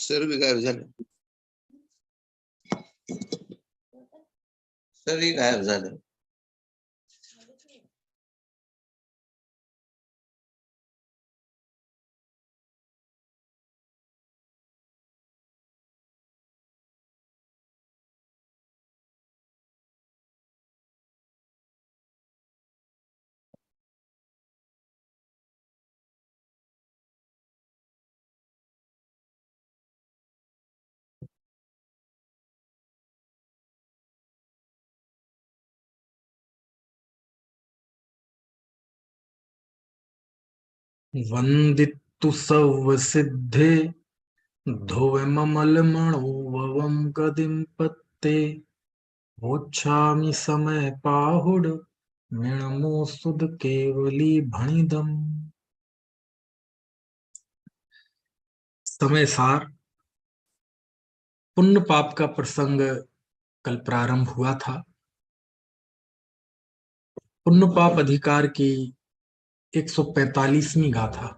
Sir भी गायब झाले. सरही गायब झाले. वंदितु सव्वसिद्धे धुवममलमणोवं गदिं पत्ते वोच्छामि समय पाहुड मिणमो सुद केवली भणिदम। समय सार पुण्य पाप का प्रसंग कल प्रारंभ हुआ था। पुण्य पाप अधिकार की 145वीं गाथा,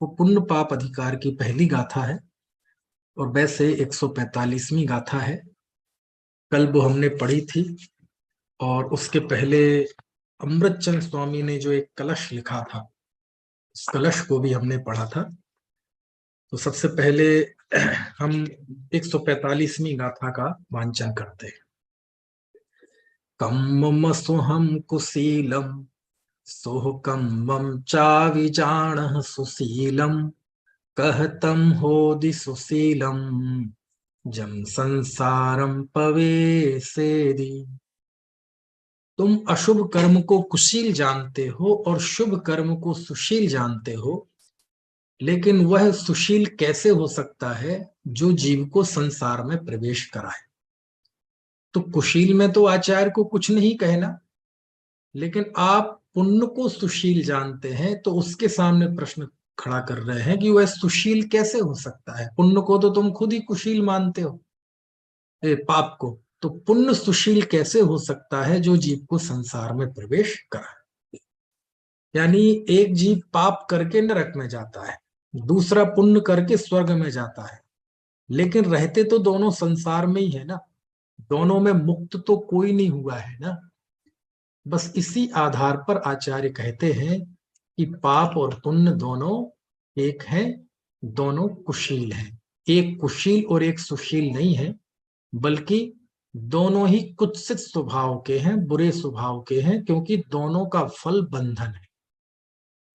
वो पुण्य पाप अधिकार की पहली गाथा है और वैसे 145वीं गाथा है। कल वो हमने पढ़ी थी और उसके पहले अमृतचंद स्वामी ने जो एक कलश लिखा था, उस कलश को भी हमने पढ़ा था। तो सबसे पहले हम 145वीं गाथा का वांचन करते हैं। कम्मम सुहम कुशीलम सोह कम्मम चाविजाणः सुशीलम कहतम होदि सुशीलम जम संसारम पवेसेदि। तुम अशुभ कर्म को कुशील जानते हो और शुभ कर्म को सुशील जानते हो, लेकिन वह सुशील कैसे हो सकता है जो जीव को संसार में प्रवेश कराए। तो कुशील में तो आचार्य को कुछ नहीं कहना, लेकिन आप पुण्य को सुशील जानते हैं तो उसके सामने प्रश्न खड़ा कर रहे हैं कि वह सुशील कैसे हो सकता है। पुण्य को तो तुम खुद ही कुशील मानते हो, पाप को तो पुण्य सुशील कैसे हो सकता है जो जीव को संसार में प्रवेश कराए। यानी एक जीव पाप करके नरक में जाता है, दूसरा पुण्य करके स्वर्ग में जाता है, लेकिन रहते तो दोनों संसार में ही है ना। दोनों में मुक्त तो कोई नहीं हुआ है ना। बस इसी आधार पर आचार्य कहते हैं कि पाप और पुण्य दोनों एक हैं, दोनों कुशील हैं। एक कुशील और एक सुशील नहीं है, बल्कि दोनों ही कुत्सित स्वभाव के हैं, बुरे स्वभाव के हैं, क्योंकि दोनों का फल बंधन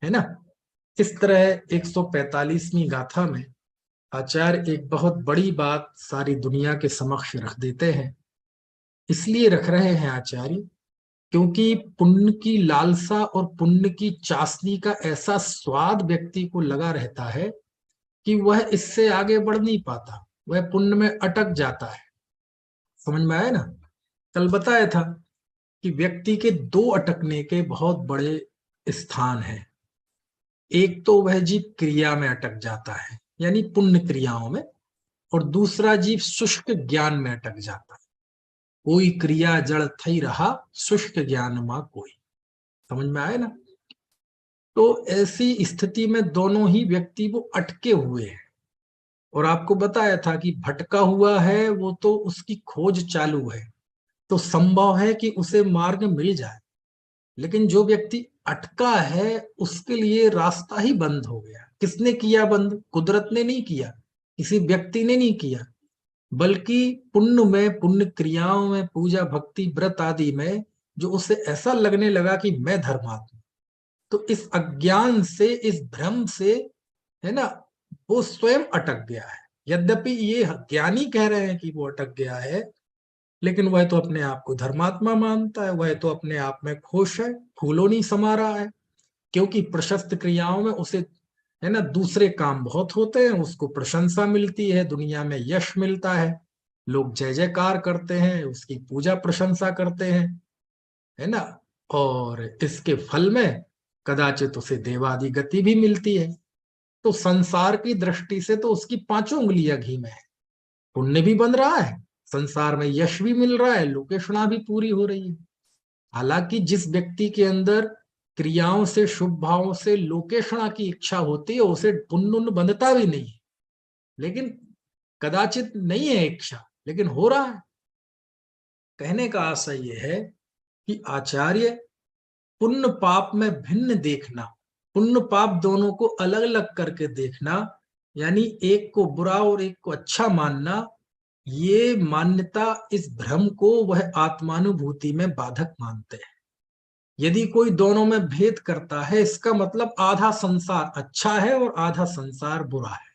है ना। इस तरह 145वीं गाथा में आचार्य एक बहुत बड़ी बात सारी दुनिया के समक्ष रख देते हैं। इसलिए रख रहे हैं आचार्य क्योंकि पुण्य की लालसा और पुण्य की चाशनी का ऐसा स्वाद व्यक्ति को लगा रहता है कि वह इससे आगे बढ़ नहीं पाता, वह पुण्य में अटक जाता है। समझ में आया ना। कल बताया था कि व्यक्ति के दो अटकने के बहुत बड़े स्थान हैं। एक तो वह जीव क्रिया में अटक जाता है, यानी पुण्य क्रियाओं में, और दूसरा जीव शुष्क ज्ञान में अटक जाता है। कोई क्रिया जड़ थई रहा, शुष्क ज्ञान मा कोई। समझ में आए ना। तो ऐसी स्थिति में दोनों ही व्यक्ति वो अटके हुए हैं। और आपको बताया था कि भटका हुआ है वो तो उसकी खोज चालू है, तो संभव है कि उसे मार्ग मिल जाए। लेकिन जो व्यक्ति अटका है उसके लिए रास्ता ही बंद हो गया। किसने किया बंद? कुदरत ने नहीं किया, किसी व्यक्ति ने नहीं किया, बल्कि पुण्य में, पुण्य क्रियाओं में, पूजा भक्ति व्रत आदि में जो उसे ऐसा लगने लगा कि मैं धर्मात्मा, तो इस अज्ञान से, इस भ्रम से, है ना, वो स्वयं अटक गया है। यद्यपि ये ज्ञानी कह रहे हैं कि वो अटक गया है, लेकिन वह तो अपने आप को धर्मात्मा मानता है, वह तो अपने आप में खुश है, फूलों नहीं समा रहा है। क्योंकि प्रशस्त क्रियाओं में उसे, है ना, दूसरे काम बहुत होते हैं, उसको प्रशंसा मिलती है, दुनिया में यश मिलता है, लोग जय जयकार करते हैं, उसकी पूजा प्रशंसा करते हैं, है ना। और इसके फल में कदाचित उसे देवादि गति भी मिलती है। तो संसार की दृष्टि से तो उसकी पांचों उंगलियां घी में है। पुण्य भी बन रहा है, संसार में यश भी मिल रहा है, लोकेशना भी पूरी हो रही है। हालांकि जिस व्यक्ति के अंदर क्रियाओं से, शुभ भावों से लोकेशना की इच्छा होती है, उसे पुण्य बंधता भी नहीं है। लेकिन कदाचित नहीं है इच्छा, लेकिन हो रहा है। कहने का आशय यह है कि आचार्य पुण्य पाप में भिन्न देखना, पुण्य पाप दोनों को अलग अलग करके देखना, यानी एक को बुरा और एक को अच्छा मानना, ये मान्यता, इस भ्रम को वह आत्मानुभूति में बाधक मानते हैं। यदि कोई दोनों में भेद करता है, इसका मतलब आधा संसार अच्छा है और आधा संसार बुरा है।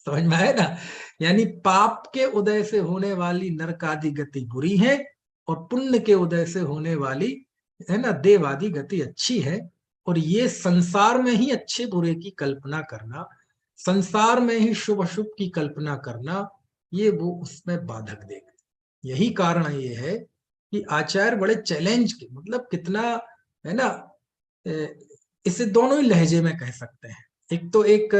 समझ में आया ना? यानी पाप के उदय से होने वाली नरक आदि गति बुरी है और पुण्य के उदय से होने वाली, है ना, देव आदि गति अच्छी है। और ये संसार में ही अच्छे बुरे की कल्पना करना, संसार में ही शुभ अशुभ की कल्पना करना, ये वो उसमें बाधक देखते। यही कारण ये है कि आचार्य बड़े चैलेंज के, मतलब कितना, है ना, इसे दोनों ही लहजे में कह सकते हैं। एक तो एक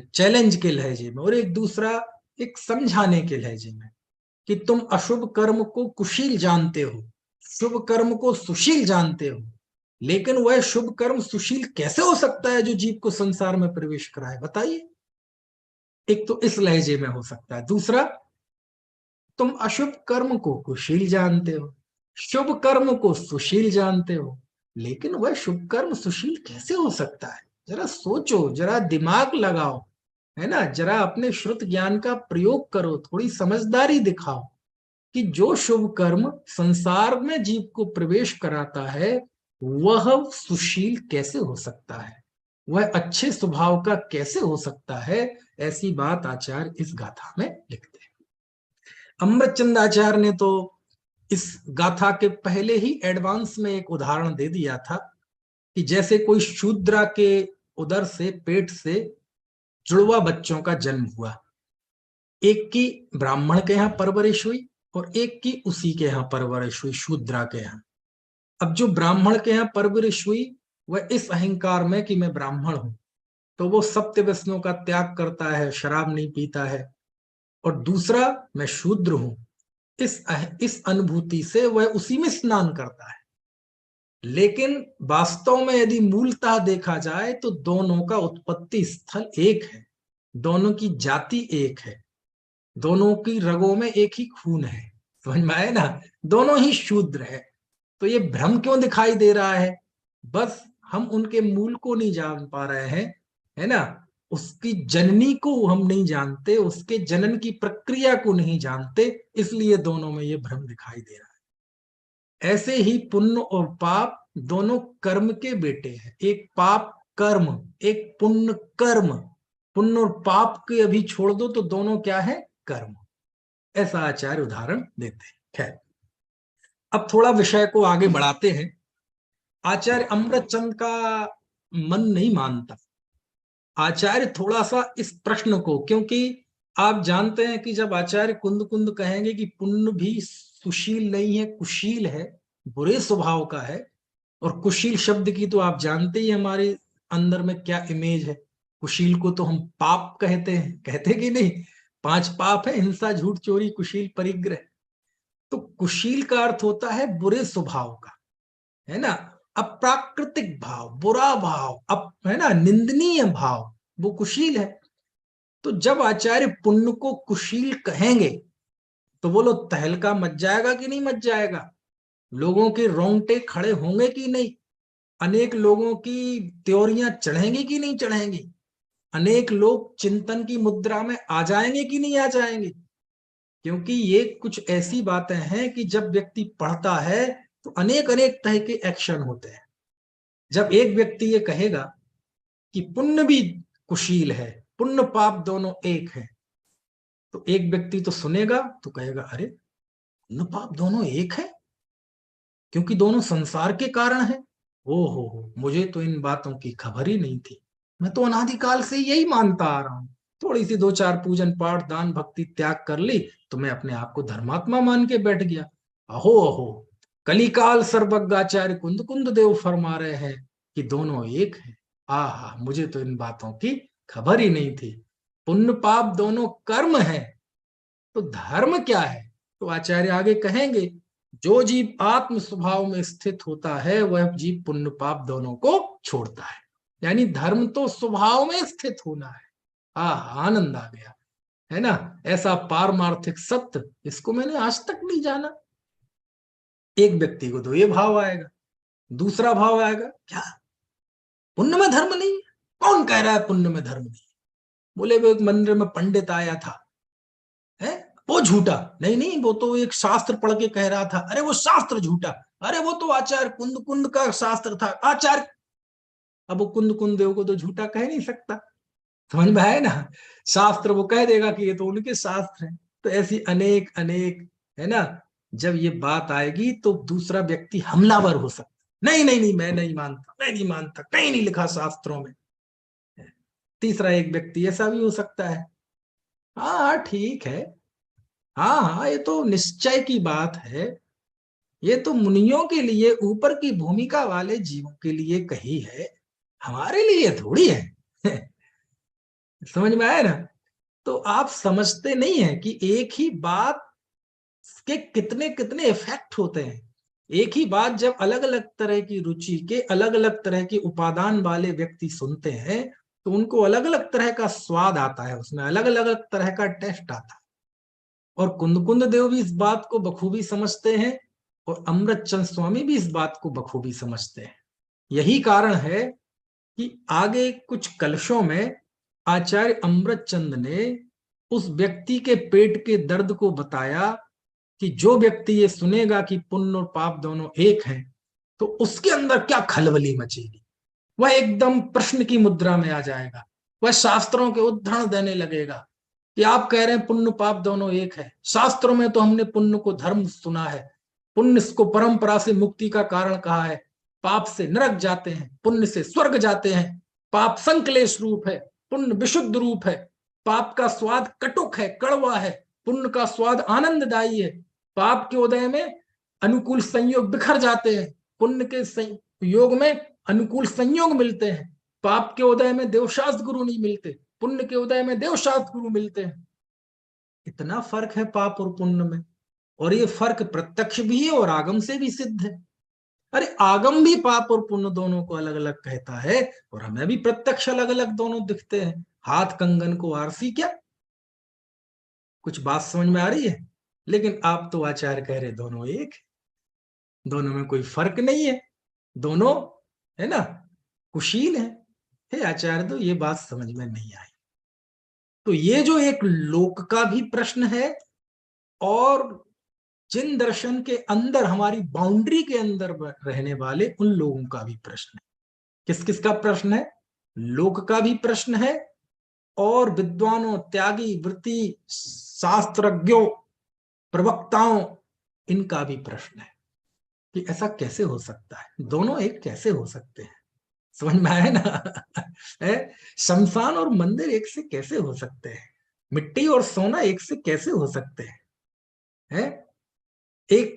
चैलेंज के लहजे में, और एक दूसरा एक समझाने के लहजे में, कि तुम अशुभ कर्म को कुशील जानते हो, शुभ कर्म को सुशील जानते हो, लेकिन वह शुभ कर्म सुशील कैसे हो सकता है जो जीव को संसार में प्रवेश कराए? बताइए। एक तो इस लहजे में हो सकता है। दूसरा, तुम अशुभ कर्म को कुशील जानते हो, शुभ कर्म को सुशील जानते हो, लेकिन वह शुभ कर्म सुशील कैसे हो सकता है? जरा सोचो, जरा दिमाग लगाओ, है ना, जरा अपने श्रुत ज्ञान का प्रयोग करो, थोड़ी समझदारी दिखाओ कि जो शुभ कर्म संसार में जीव को प्रवेश कराता है, वह सुशील कैसे हो सकता है, वह अच्छे स्वभाव का कैसे हो सकता है? ऐसी बात आचार्य इस गाथा में लिखते हैं। अमृतचंद आचार्य ने तो इस गाथा के पहले ही एडवांस में एक उदाहरण दे दिया था कि जैसे कोई शूद्रा के उदर से, पेट से जुड़वा बच्चों का जन्म हुआ, एक की ब्राह्मण के यहाँ परवरिश हुई और एक की उसी के यहाँ परवरिश हुई, शूद्रा के यहाँ। अब जो ब्राह्मण के यहाँ परवरिश हुई, वह इस अहंकार में कि मैं ब्राह्मण हूं, तो वो सप्त व्यसनों का त्याग करता है, शराब नहीं पीता है। और दूसरा, मैं शूद्र हूं, इस अनुभूति से वह उसी में स्नान करता है। लेकिन वास्तव में यदि मूलतः देखा जाए तो दोनों का उत्पत्ति स्थल एक है, दोनों की जाति एक है, दोनों की रगों में एक ही खून है। समझ में आए ना? दोनों ही शूद्र है। तो ये भ्रम क्यों दिखाई दे रहा है? बस हम उनके मूल को नहीं जान पा रहे हैं, है ना, उसकी जननी को हम नहीं जानते, उसके जनन की प्रक्रिया को नहीं जानते, इसलिए दोनों में ये भ्रम दिखाई दे रहा है। ऐसे ही पुण्य और पाप दोनों कर्म के बेटे हैं। एक पाप कर्म, एक पुण्य कर्म। पुण्य और पाप के अभी छोड़ दो तो दोनों क्या है? कर्म। ऐसा आचार्य उदाहरण देते हैं। खैर, अब थोड़ा विषय को आगे बढ़ाते हैं। आचार्य अमृतचंद का मन नहीं मानता। आचार्य थोड़ा सा इस प्रश्न को, क्योंकि आप जानते हैं कि जब आचार्य कुंद कुंद कहेंगे कि पुण्य भी सुशील नहीं है, कुशील है, बुरे स्वभाव का है, और कुशील शब्द की तो आप जानते ही हमारे अंदर में क्या इमेज है। कुशील को तो हम पाप कहते हैं, कहते कि नहीं? 5 पाप है, हिंसा, झूठ, चोरी, कुशील, परिग्रह। तो कुशील का अर्थ होता है बुरे स्वभाव का, है ना, अप्राकृतिक भाव, बुरा भाव, है ना, निंदनीय भाव, वो कुशील है। तो जब आचार्य पुण्य को कुशील कहेंगे तो बोलो, तहलका मच जाएगा कि नहीं मच जाएगा? लोगों के रोंगटे खड़े होंगे कि नहीं? अनेक लोगों की त्योरियां चढ़ेंगी कि नहीं चढ़ेंगी? अनेक लोग चिंतन की मुद्रा में आ जाएंगे कि नहीं आ जाएंगे? क्योंकि ये कुछ ऐसी बातें हैं कि जब व्यक्ति पढ़ता है तो अनेक अनेक तरह के एक्शन होते हैं। जब एक व्यक्ति ये कहेगा कि पुण्य भी कुशील है, पुण्य पाप दोनों एक है, तो एक व्यक्ति तो सुनेगा तो कहेगा, अरे पुण्य पाप दोनों एक है, क्योंकि दोनों संसार के कारण है। हो, मुझे तो इन बातों की खबर ही नहीं थी, मैं तो अनादिकाल से यही मानता आ रहा हूं। थोड़ी सी 2-4 पूजन पाठ, दान, भक्ति, त्याग कर ली तो मैं अपने आप को धर्मात्मा मान के बैठ गया। अहो अहो, कलिकाल सर्वज्ञाचार्य कुंद कुंद देव फरमा रहे हैं कि दोनों एक है। आहा, मुझे तो इन बातों की खबर ही नहीं थी। पुण्य पाप दोनों कर्म है, तो धर्म क्या है? तो आचार्य आगे कहेंगे, जो जीव आत्म स्वभाव में स्थित होता है वह जीव पुण्य पाप दोनों को छोड़ता है। यानी धर्म तो स्वभाव में स्थित होना है। आनंद आ गया, है ना, ऐसा पारमार्थिक सत्य, इसको मैंने आज तक नहीं जाना। एक व्यक्ति को तो ये भाव आएगा, दूसरा भाव आएगा क्या पुण्य में धर्म नहीं है? कौन कह रहा है पुण्य में धर्म नहीं? बोले वो एक मंदिर में पंडित आया था, है वो झूठा, नहीं नहीं वो तो एक शास्त्र पढ़ के कह रहा था, अरे वो शास्त्र झूठा, अरे वो तो आचार्य कुंद कुंद का शास्त्र था आचार्य। अब वो कुंद कुंद देव को तो झूठा कह नहीं सकता, समझ में आए ना, शास्त्र वो कह देगा कि ये तो उनके शास्त्र हैं। तो ऐसी अनेक अनेक, है ना, जब ये बात आएगी तो दूसरा व्यक्ति हमलावर हो सकता, नहीं नहीं नहीं मैं नहीं मानता, मैं नहीं मानता, कहीं नहीं लिखा शास्त्रों में। तीसरा एक व्यक्ति ऐसा भी हो सकता है, हाँ हाँ ठीक है, हाँ हाँ ये तो निश्चय की बात है, ये तो मुनियों के लिए, ऊपर की भूमिका वाले जीवों के लिए कही है, हमारे लिए थोड़ी है। समझ में आया ना। तो आप समझते नहीं है कि एक ही बात के कितने कितने इफेक्ट होते हैं। एक ही बात जब अलग अलग तरह की रुचि के, अलग अलग तरह के उपादान वाले व्यक्ति सुनते हैं तो उनको अलग अलग तरह का स्वाद आता है, उसमें अलग अलग तरह का टेस्ट आता है। और कुंद कुंद देव भी इस बात को बखूबी समझते हैं और अमृत चंद स्वामी भी इस बात को बखूबी समझते हैं। यही कारण है कि आगे कुछ कलशों में आचार्य अमृत चंद ने उस व्यक्ति के पेट के दर्द को बताया कि जो व्यक्ति ये सुनेगा कि पुण्य और पाप दोनों एक हैं तो उसके अंदर क्या खलबली मचेगी। वह एकदम प्रश्न की मुद्रा में आ जाएगा, वह शास्त्रों के उद्धरण देने लगेगा कि आप कह रहे हैं पुण्य पाप दोनों एक है, शास्त्रों में तो हमने पुण्य को धर्म सुना है, पुण्य को परंपरा से मुक्ति का कारण कहा है, पाप से नरक जाते हैं, पुण्य से स्वर्ग जाते हैं, पाप संक्लेश रूप है, पुण्य विशुद्ध रूप है, पाप का स्वाद कटुक है, कड़वा है, पुण्य का स्वाद आनंददायी है, पाप के उदय में अनुकूल संयोग बिखर जाते हैं, पुण्य के योग में अनुकूल संयोग मिलते हैं, पाप के उदय में देवशास्त्र गुरु नहीं मिलते, पुण्य के उदय में देवशास्त्र गुरु मिलते हैं। इतना फर्क है पाप और पुण्य में, और ये फर्क प्रत्यक्ष भी है और आगम से भी सिद्ध है। अरे आगम भी पाप और पुण्य दोनों को अलग अलग कहता है और हमें भी प्रत्यक्ष अलग अलग दोनों दिखते हैं। हाथ कंगन को आरसी क्या, कुछ बात समझ में आ रही है? लेकिन आप तो आचार्य कह रहे दोनों एक, दोनों में कोई फर्क नहीं है, दोनों, है ना, कुशील है। हे आचार्य तो ये बात समझ में नहीं आई। तो ये जो एक लोक का भी प्रश्न है और जिन दर्शन के अंदर हमारी बाउंड्री के अंदर रहने वाले उन लोगों का भी प्रश्न है। किस किस का प्रश्न है? लोक का भी प्रश्न है और विद्वानों, त्यागी, वृत्ति, शास्त्रज्ञों, प्रवक्ताओं, इनका भी प्रश्न है कि ऐसा कैसे हो सकता है, दोनों एक कैसे हो सकते हैं। समझ में आया ना? शमशान और मंदिर एक से कैसे हो सकते हैं, मिट्टी और सोना एक से कैसे हो सकते हैं, है? एक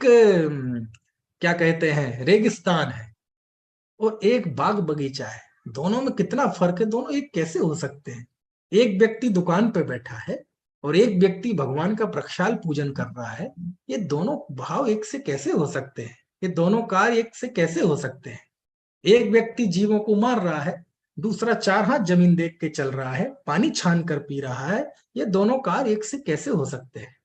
क्या कहते हैं, रेगिस्तान है और एक बाग बगीचा है, दोनों में कितना फर्क है, दोनों एक कैसे हो सकते हैं? एक व्यक्ति दुकान पे बैठा है और एक व्यक्ति भगवान का प्रक्षाल पूजन कर रहा है, ये दोनों भाव एक से कैसे हो सकते हैं? ये दोनों कार्य एक से कैसे हो सकते हैं? एक व्यक्ति जीवों को मार रहा है, दूसरा 4 हाथ जमीन देख के चल रहा है, पानी छान कर पी रहा है, ये दोनों कार्य एक से कैसे हो सकते हैं?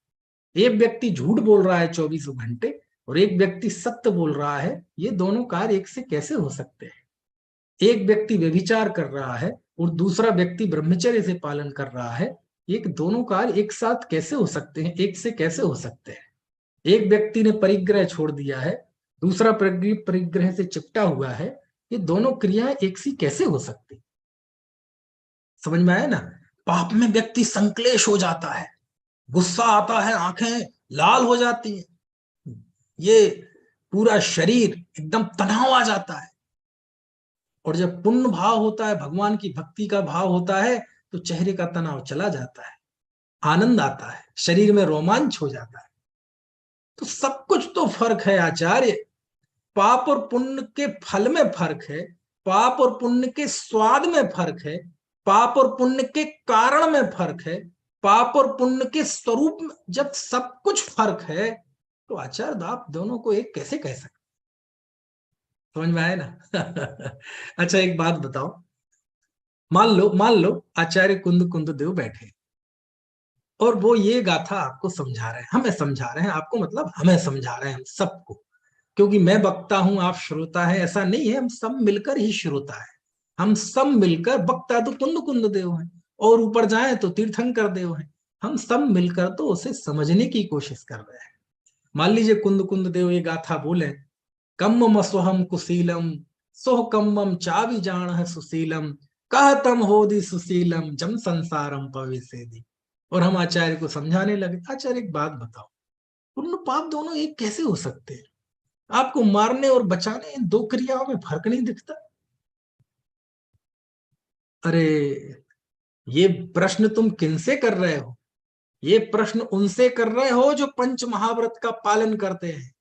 एक व्यक्ति झूठ बोल रहा है 24 घंटे और एक व्यक्ति सत्य बोल रहा है, ये दोनों कार्य एक से कैसे हो सकते हैं? एक व्यक्ति व्यभिचार कर रहा है और दूसरा व्यक्ति ब्रह्मचर्य से पालन कर रहा है, एक दोनों कार्य एक साथ कैसे हो सकते हैं, एक से कैसे हो सकते हैं? एक व्यक्ति ने परिग्रह छोड़ दिया है, दूसरा परिग्रह से चिपटा हुआ है, ये दोनों क्रियाएं एक सी कैसे हो सकती? समझ में आया ना? पाप में व्यक्ति संक्लेश हो जाता है, गुस्सा आता है, आंखें लाल हो जाती हैं, ये पूरा शरीर एकदम तनाव आ जाता है। और जब पुण्य भाव होता है, भगवान की भक्ति का भाव होता है, तो चेहरे का तनाव चला जाता है, आनंद आता है, शरीर में रोमांच हो जाता है। तो सब कुछ तो फर्क है आचार्य, पाप और पुण्य के फल में फर्क है, पाप और पुण्य के स्वाद में फर्क है, पाप और पुण्य के कारण में फर्क है, पाप और पुण्य के स्वरूप में जब सब कुछ फर्क है तो आचार्य आप दोनों को एक कैसे कह सकते? समझ में आया ना? अच्छा एक बात बताओ, मान लो आचार्य कुंद कुंद देव बैठे और वो ये गाथा आपको समझा रहे हैं, हमें समझा रहे हैं, आपको मतलब हमें समझा रहे हैं, हम सबको। क्योंकि मैं वक्ता हूं, आप श्रोता है, ऐसा नहीं है, हम सब मिलकर ही श्रोता है। हम सब मिलकर, वक्ता तो कुंद कुंद देव है, और ऊपर जाए तो तीर्थंकर देव है। हम सब मिलकर तो उसे समझने की कोशिश कर रहे हैं। मान लीजिए कुंद कुंद देव ये गाथा बोले, कम्मम सोहम कुशीलम, सोह कम्मम चावि जान है सुशीलम, कहतम होदि सुशीलम जम संसारम पविसेदि। और हम आचार्य को समझाने लगे, आचार्य एक बात बताओ, पुण्य पाप दोनों एक कैसे हो सकते हैं? आपको मारने और बचाने, इन दो क्रियाओं में फर्क नहीं दिखता? अरे, ये प्रश्न तुम किनसे कर रहे हो? ये प्रश्न उनसे कर रहे हो जो पंच महाव्रत का पालन करते हैं।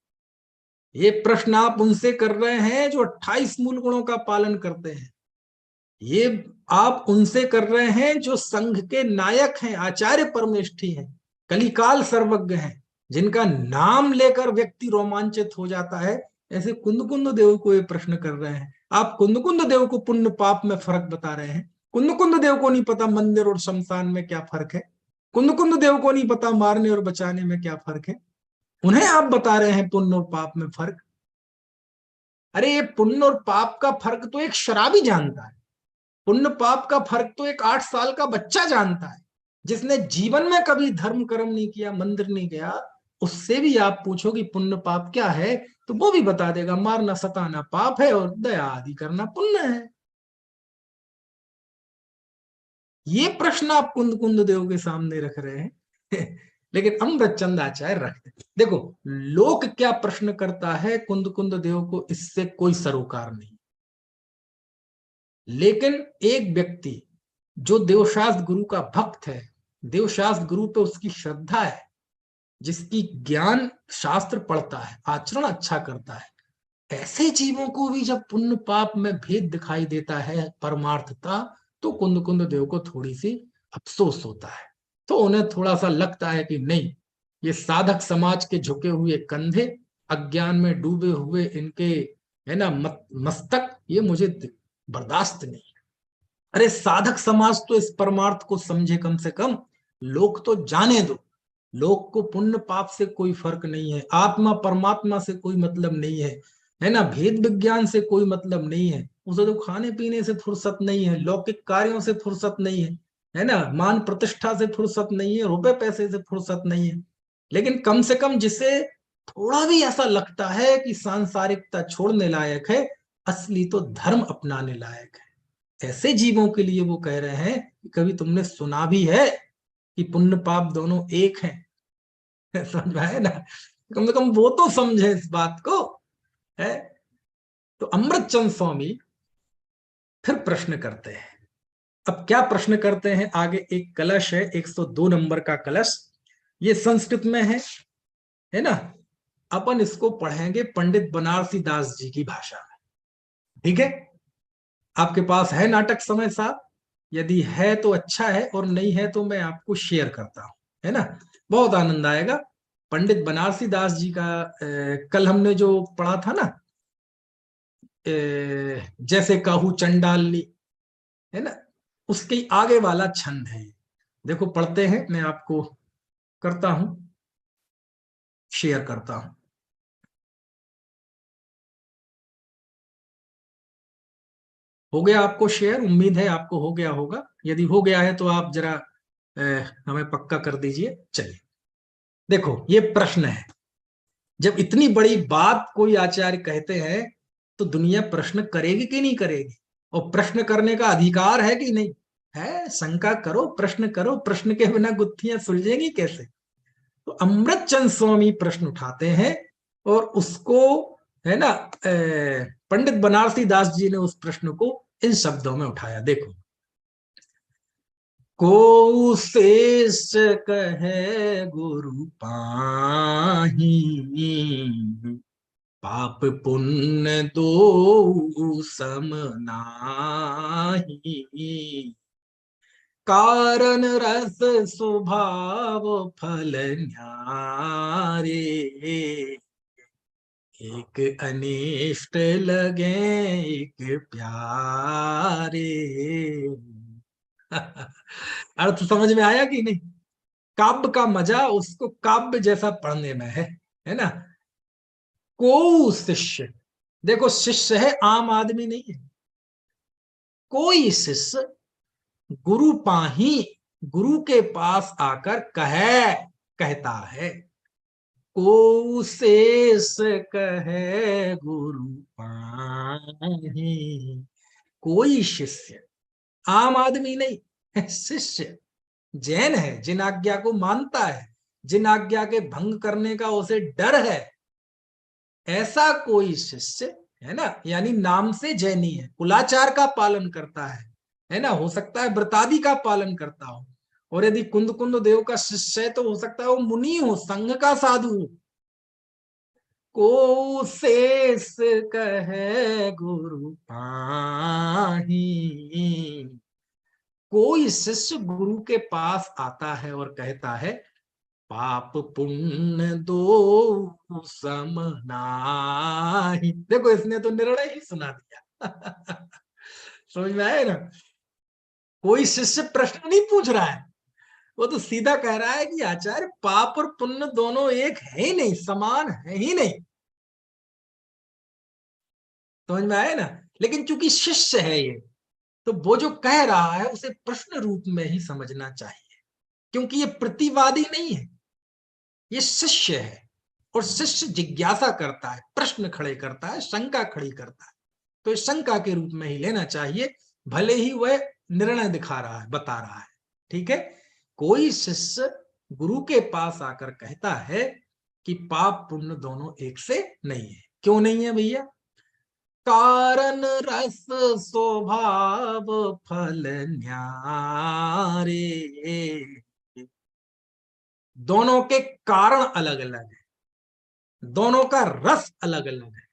ये प्रश्न आप उनसे कर रहे हैं जो 28 मूल गुणों का पालन करते हैं। ये आप उनसे कर रहे हैं जो संघ के नायक हैं, आचार्य परमेष्ठी हैं, कलिकाल सर्वज्ञ हैं, जिनका नाम लेकर व्यक्ति रोमांचित हो जाता है। ऐसे कुंद कुंद देव को ये प्रश्न कर रहे हैं। आप कुंद कुंद देव को पुण्य पाप में फर्क बता रहे हैं। कुंद कुंद देव को नहीं पता मंदिर और शमशान में क्या फर्क है। कुंद कुंद देव को नहीं पता मारने और बचाने में क्या फर्क है। उन्हें आप बता रहे हैं पुण्य और पाप में फर्क। अरे, ये पुण्य और पाप का फर्क तो एक शराबी जानता है। पुण्य पाप का फर्क तो एक 8 साल का बच्चा जानता है, जिसने जीवन में कभी धर्म कर्म नहीं किया, मंदिर नहीं गया। उससे भी आप पूछो कि पुण्य पाप क्या है, तो वो भी बता देगा, मारना सताना पाप है और दया आदि करना पुण्य है। ये प्रश्न आप कुंद कुंद देव के सामने रख रहे हैं लेकिन अमृत चंद आचार्य रखते। देखो, लोक क्या प्रश्न करता है कुंद कुंद देव को, इससे कोई सरोकार नहीं। लेकिन एक व्यक्ति जो देवशास्त्र गुरु का भक्त है, देवशास्त्र गुरु पे उसकी श्रद्धा है, जिसकी ज्ञान शास्त्र पढ़ता है, आचरण अच्छा करता है, ऐसे जीवों को भी जब पुण्य पाप में भेद दिखाई देता है, परमार्थता, तो कुंद कुंद देव को थोड़ी सी अफसोस होता है। तो उन्हें थोड़ा सा लगता है कि नहीं, ये साधक समाज के झुके हुए कंधे, अज्ञान में डूबे हुए इनके, है ना, मस्तक, ये मुझे बर्दाश्त नहीं। अरे, साधक समाज तो इस परमार्थ को समझे, कम से कम लोक तो जाने दो। लोक को पुण्य पाप से कोई फर्क नहीं है, आत्मा परमात्मा से कोई मतलब नहीं है ना, भेद विज्ञान से कोई मतलब नहीं है। उसे तो खाने पीने से फुर्सत नहीं है, लौकिक कार्यों से फुर्सत नहीं है ना, मान प्रतिष्ठा से फुर्सत नहीं है, रुपए पैसे से फुर्सत नहीं है। लेकिन कम से कम जिसे थोड़ा भी ऐसा लगता है कि सांसारिकता छोड़ने लायक है, असली तो धर्म अपनाने लायक है, ऐसे जीवों के लिए वो कह रहे हैं कि कभी तुमने सुना भी है कि पुण्य पाप दोनों एक हैं? समझ में आया ना? कम से कम वो तो समझे इस बात को है। तो अमृतचंद स्वामी फिर प्रश्न करते हैं। अब क्या प्रश्न करते हैं? आगे एक कलश है, 102 नंबर का कलश, ये संस्कृत में है ना। अपन इसको पढ़ेंगे पंडित बनारसी दास जी की भाषा में, ठीक है? आपके पास है नाटक समय साहब? यदि है तो अच्छा है, और नहीं है तो मैं आपको शेयर करता हूं, है ना, बहुत आनंद आएगा। पंडित बनारसी दास जी का कल हमने जो पढ़ा था ना, जैसे काहू चंडालनी, है ना, उसके आगे वाला छंद है। देखो, पढ़ते हैं, मैं आपको करता हूं, शेयर करता हूं। हो गया आपको शेयर? उम्मीद है आपको हो गया होगा। यदि हो गया है तो आप जरा हमें पक्का कर दीजिए। चलिए, देखो, ये प्रश्न है। जब इतनी बड़ी बात कोई आचार्य कहते हैं, तो दुनिया प्रश्न करेगी कि नहीं करेगी? और प्रश्न करने का अधिकार है कि नहीं है? शंका करो, प्रश्न करो, प्रश्न के बिना गुत्थियां सुलझेंगी कैसे? तो अमृतचंद स्वामी प्रश्न उठाते हैं, और उसको, है ना, पंडित बनारसी दास जी ने उस प्रश्न को इन शब्दों में उठाया। देखो, को शेष कहे गुरु पाही, पाप पुण्य दो सम नाहि, कारण रस स्वभाव फल न्यारे, एक अनिष्ट लगे एक प्यारे। अर्थ समझ में आया कि नहीं? काव्य का मजा उसको काव्य जैसा पढ़ने में है ना। को शिष्य, देखो शिष्य है, आम आदमी नहीं है। कोई शिष्य गुरु पाही, गुरु के पास आकर कहता है। को शेष कहे गुरु पाही। कोई शिष्य, आम आदमी नहीं, शिष्य जैन है, जिन आज्ञा को मानता है, जिन आज्ञा के भंग करने का उसे डर है, ऐसा कोई शिष्य है ना, यानी नाम से जैनी है, कुलाचार का पालन करता है ना, हो सकता है व्रतादि का पालन करता हो, और यदि कुंद कुंद देव का शिष्य है तो हो सकता है वो मुनि हो, संघ का साधु हो। को शेष कहे गुरु पाही। कोई शिष्य गुरु के पास आता है और कहता है, पाप पुण्य दो सम नाही। देखो इसने तो निर्णय ही सुना दिया। समझ में आए ना। कोई शिष्य प्रश्न नहीं पूछ रहा है, वो तो सीधा कह रहा है कि आचार्य पाप और पुण्य दोनों एक है ही नहीं, समान है ही नहीं। समझ में आए ना। लेकिन चूंकि शिष्य है ये, तो वो जो कह रहा है उसे प्रश्न रूप में ही समझना चाहिए, क्योंकि ये प्रतिवादी नहीं है, ये शिष्य है। और शिष्य जिज्ञासा करता है, प्रश्न खड़े करता है, शंका खड़ी करता है, तो इस शंका के रूप में ही लेना चाहिए, भले ही वह निर्णय दिखा रहा है, बता रहा है। ठीक है। कोई शिष्य गुरु के पास आकर कहता है कि पाप पुण्य दोनों एक से नहीं है। क्यों नहीं है भैया? कारण रस स्वभाव फल न्यारे। दोनों के कारण अलग अलग है, दोनों का रस अलग अलग है,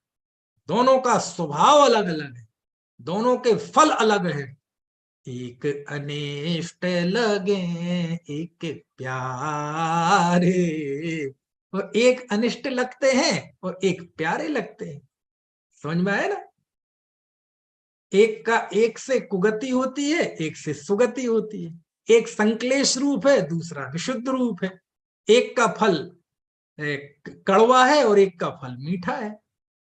दोनों का स्वभाव अलग अलग है, दोनों के फल अलग है। एक अनिष्ट लगे एक प्यारे, और एक अनिष्ट लगते हैं और एक प्यारे लगते हैं। समझ में आया ना। एक का एक से कुगति होती है, एक से सुगति होती है। एक संक्लेश रूप है, दूसरा विशुद्ध रूप है। एक का फल कड़वा है और एक का फल मीठा है।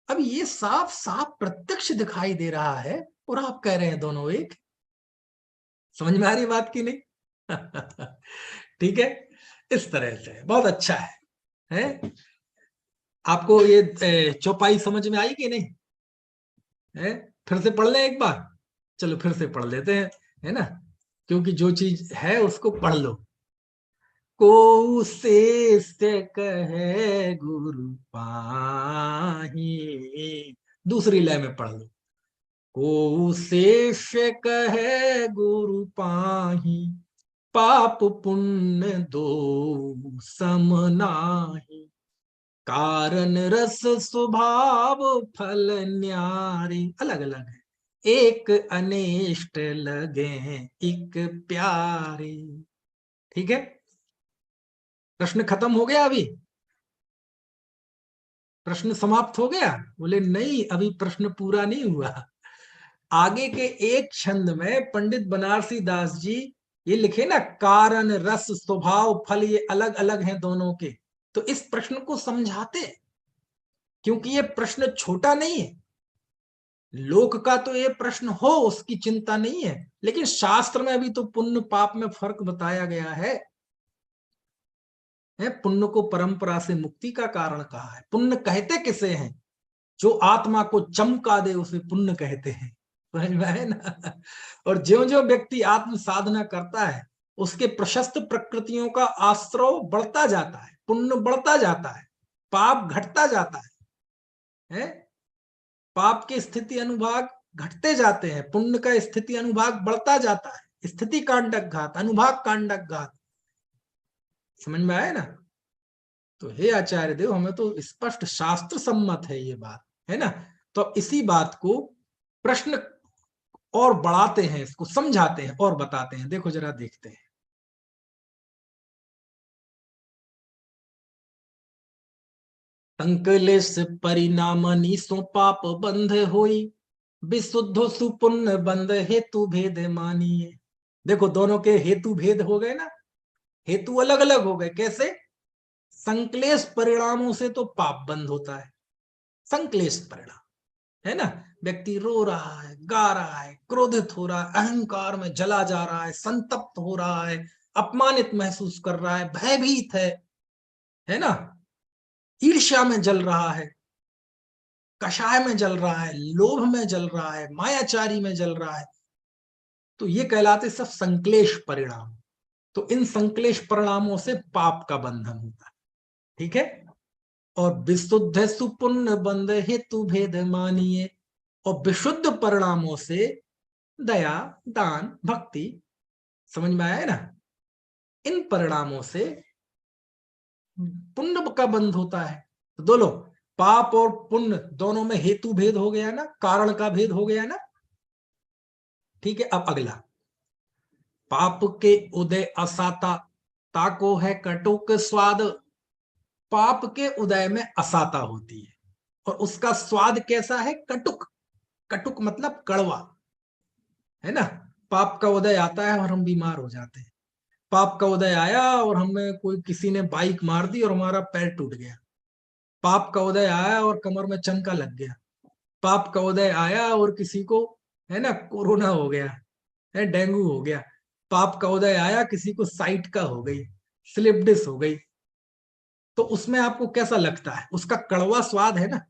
अब ये साफ साफ प्रत्यक्ष दिखाई दे रहा है, और आप कह रहे हैं दोनों एक। समझ में आ रही बात की नहीं? ठीक है। इस तरह से बहुत अच्छा है? आपको ये चौपाई समझ में आई कि नहीं है? फिर से पढ़ लें एक बार। चलो फिर से पढ़ लेते हैं, है ना, क्योंकि जो चीज है उसको पढ़ लो। को शेष कहे गुरु पाही, दूसरी लय में पढ़ लो। को शेष कहे गुरु पाही, पाप पुण्य दो सम नाही। कारण रस स्वभाव फल न्यारे, अलग अलग है। एक अनिष्ट लगे एक प्यारे। ठीक है। प्रश्न खत्म हो गया? अभी प्रश्न समाप्त हो गया? बोले नहीं, अभी प्रश्न पूरा नहीं हुआ। आगे के एक छंद में पंडित बनारसी दास जी ये लिखे ना, कारण रस स्वभाव फल ये अलग अलग हैं दोनों के, तो इस प्रश्न को समझाते, क्योंकि ये प्रश्न छोटा नहीं है। लोक का तो ये प्रश्न हो उसकी चिंता नहीं है, लेकिन शास्त्र में अभी तो पुण्य पाप में फर्क बताया गया है। पुण्य को परंपरा से मुक्ति का कारण कहा है। पुण्य कहते किसे हैं? जो आत्मा को चमका दे उसे पुण्य कहते हैं। समझ में है ना। और ज्यो ज्यो व्यक्ति आत्म साधना करता है, उसके प्रशस्त प्रकृतियों का आश्रव बढ़ता जाता है, पुण्य बढ़ता जाता है, पाप घटता जाता है? पाप के स्थिति अनुभाग घटते जाते हैं, पुण्य का स्थिति अनुभाग बढ़ता जाता है। स्थिति कांडक घात, अनुभाग कांडक घात। समझ में आया ना। तो हे आचार्य देव, हमें तो स्पष्ट शास्त्र सम्मत है ये बात, है ना। तो इसी बात को प्रश्न और बढ़ाते हैं, इसको समझाते हैं और बताते हैं। देखो जरा देखते हैं। संकलेश परिणाम निसो पाप बंध होई, विशुद्ध सुपुण्य बंध हेतु भेद मानिए। देखो दोनों के हेतु भेद हो गए ना। हेतु अलग अलग हो गए। कैसे? संक्लेश परिणामों से तो पाप बंद होता है, संक्लेश परिणाम, है ना। व्यक्ति रो रहा है, गा रहा है, क्रोधित हो रहा है, अहंकार में जला जा रहा है, संतप्त हो रहा है, अपमानित महसूस कर रहा है, भयभीत है ना, ईर्ष्या में जल रहा है, कषाय में जल रहा है, लोभ में जल रहा है, मायाचारी में जल रहा है, तो ये कहलाते सब संक्लेश परिणाम। तो इन संक्लेश परिणामों से पाप का बंधन होता है, ठीक है। और विशुद्ध सुपुण्य बंध हेतु भेद मानिए, और विशुद्ध परिणामों से दया, दान, भक्ति, समझ में आया है ना, इन परिणामों से पुण्य का बंध होता है। तो दोनों, पाप और पुण्य दोनों में हेतु भेद हो गया ना, कारण का भेद हो गया ना, ठीक है। अब अगला, पाप के उदय असाता, ताको है कटुक स्वाद। पाप के उदय में असाता होती है और उसका स्वाद कैसा है? कटुक। कटुक मतलब कड़वा, है ना। पाप का उदय आता है और हम बीमार हो जाते हैं। पाप का उदय आया और हमें कोई किसी ने बाइक मार दी और हमारा पैर टूट गया। पाप का उदय आया और कमर में चनका लग गया। पाप का उदय आया और किसी को, है ना, कोरोना हो गया, है, डेंगू हो गया। पाप का उदय आया, किसी को साइट का हो गई, स्लिप डिस्क हो गई। तो उसमें आपको कैसा लगता है? उसका कड़वा स्वाद है ना।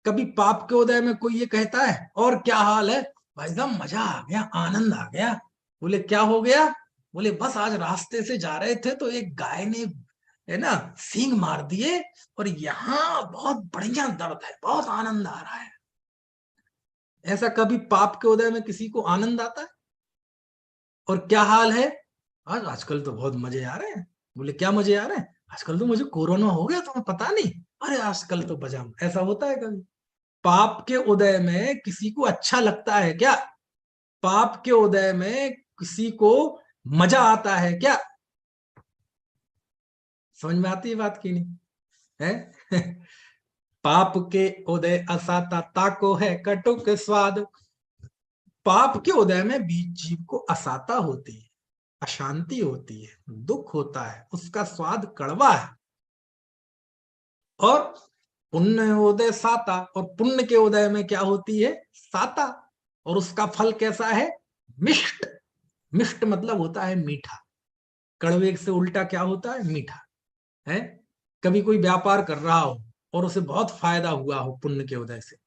कभी पाप के उदय में कोई ये कहता है और क्या हाल है भाई साहब, मजा आ गया, आनंद आ गया। बोले क्या हो गया? बोले बस आज रास्ते से जा रहे थे तो एक गाय ने, है ना, सींग मार दिए और यहाँ बहुत बढ़िया दर्द है, बहुत आनंद आ रहा है। ऐसा कभी पाप के उदय में किसी को आनंद आता है? और क्या हाल है? आज आजकल तो बहुत मजे आ रहे हैं। बोले क्या मजे आ रहे हैं? आजकल तो मुझे कोरोना हो गया, तुम्हें पता नहीं, अरे आजकल तो बजाम। ऐसा होता है कभी? पाप के उदय में किसी को अच्छा लगता है क्या? पाप के उदय में किसी को मजा आता है क्या? समझ में आती है बात की नहीं है? पाप के उदय असाता, ताको है कटुक स्वाद। पाप के उदय में बीच जीव को असाता होती है, अशांति होती है, दुख होता है, उसका स्वाद कड़वा है। और पुण्य उदय साता, और पुण्य के उदय में क्या होती है? साता। और उसका फल कैसा है? मिष्ट। मिष्ट मतलब होता है मीठा। कड़वे से उल्टा क्या होता है? मीठा, है। कभी कोई व्यापार कर रहा हो और उसे बहुत फायदा हुआ हो पुण्य के उदय से,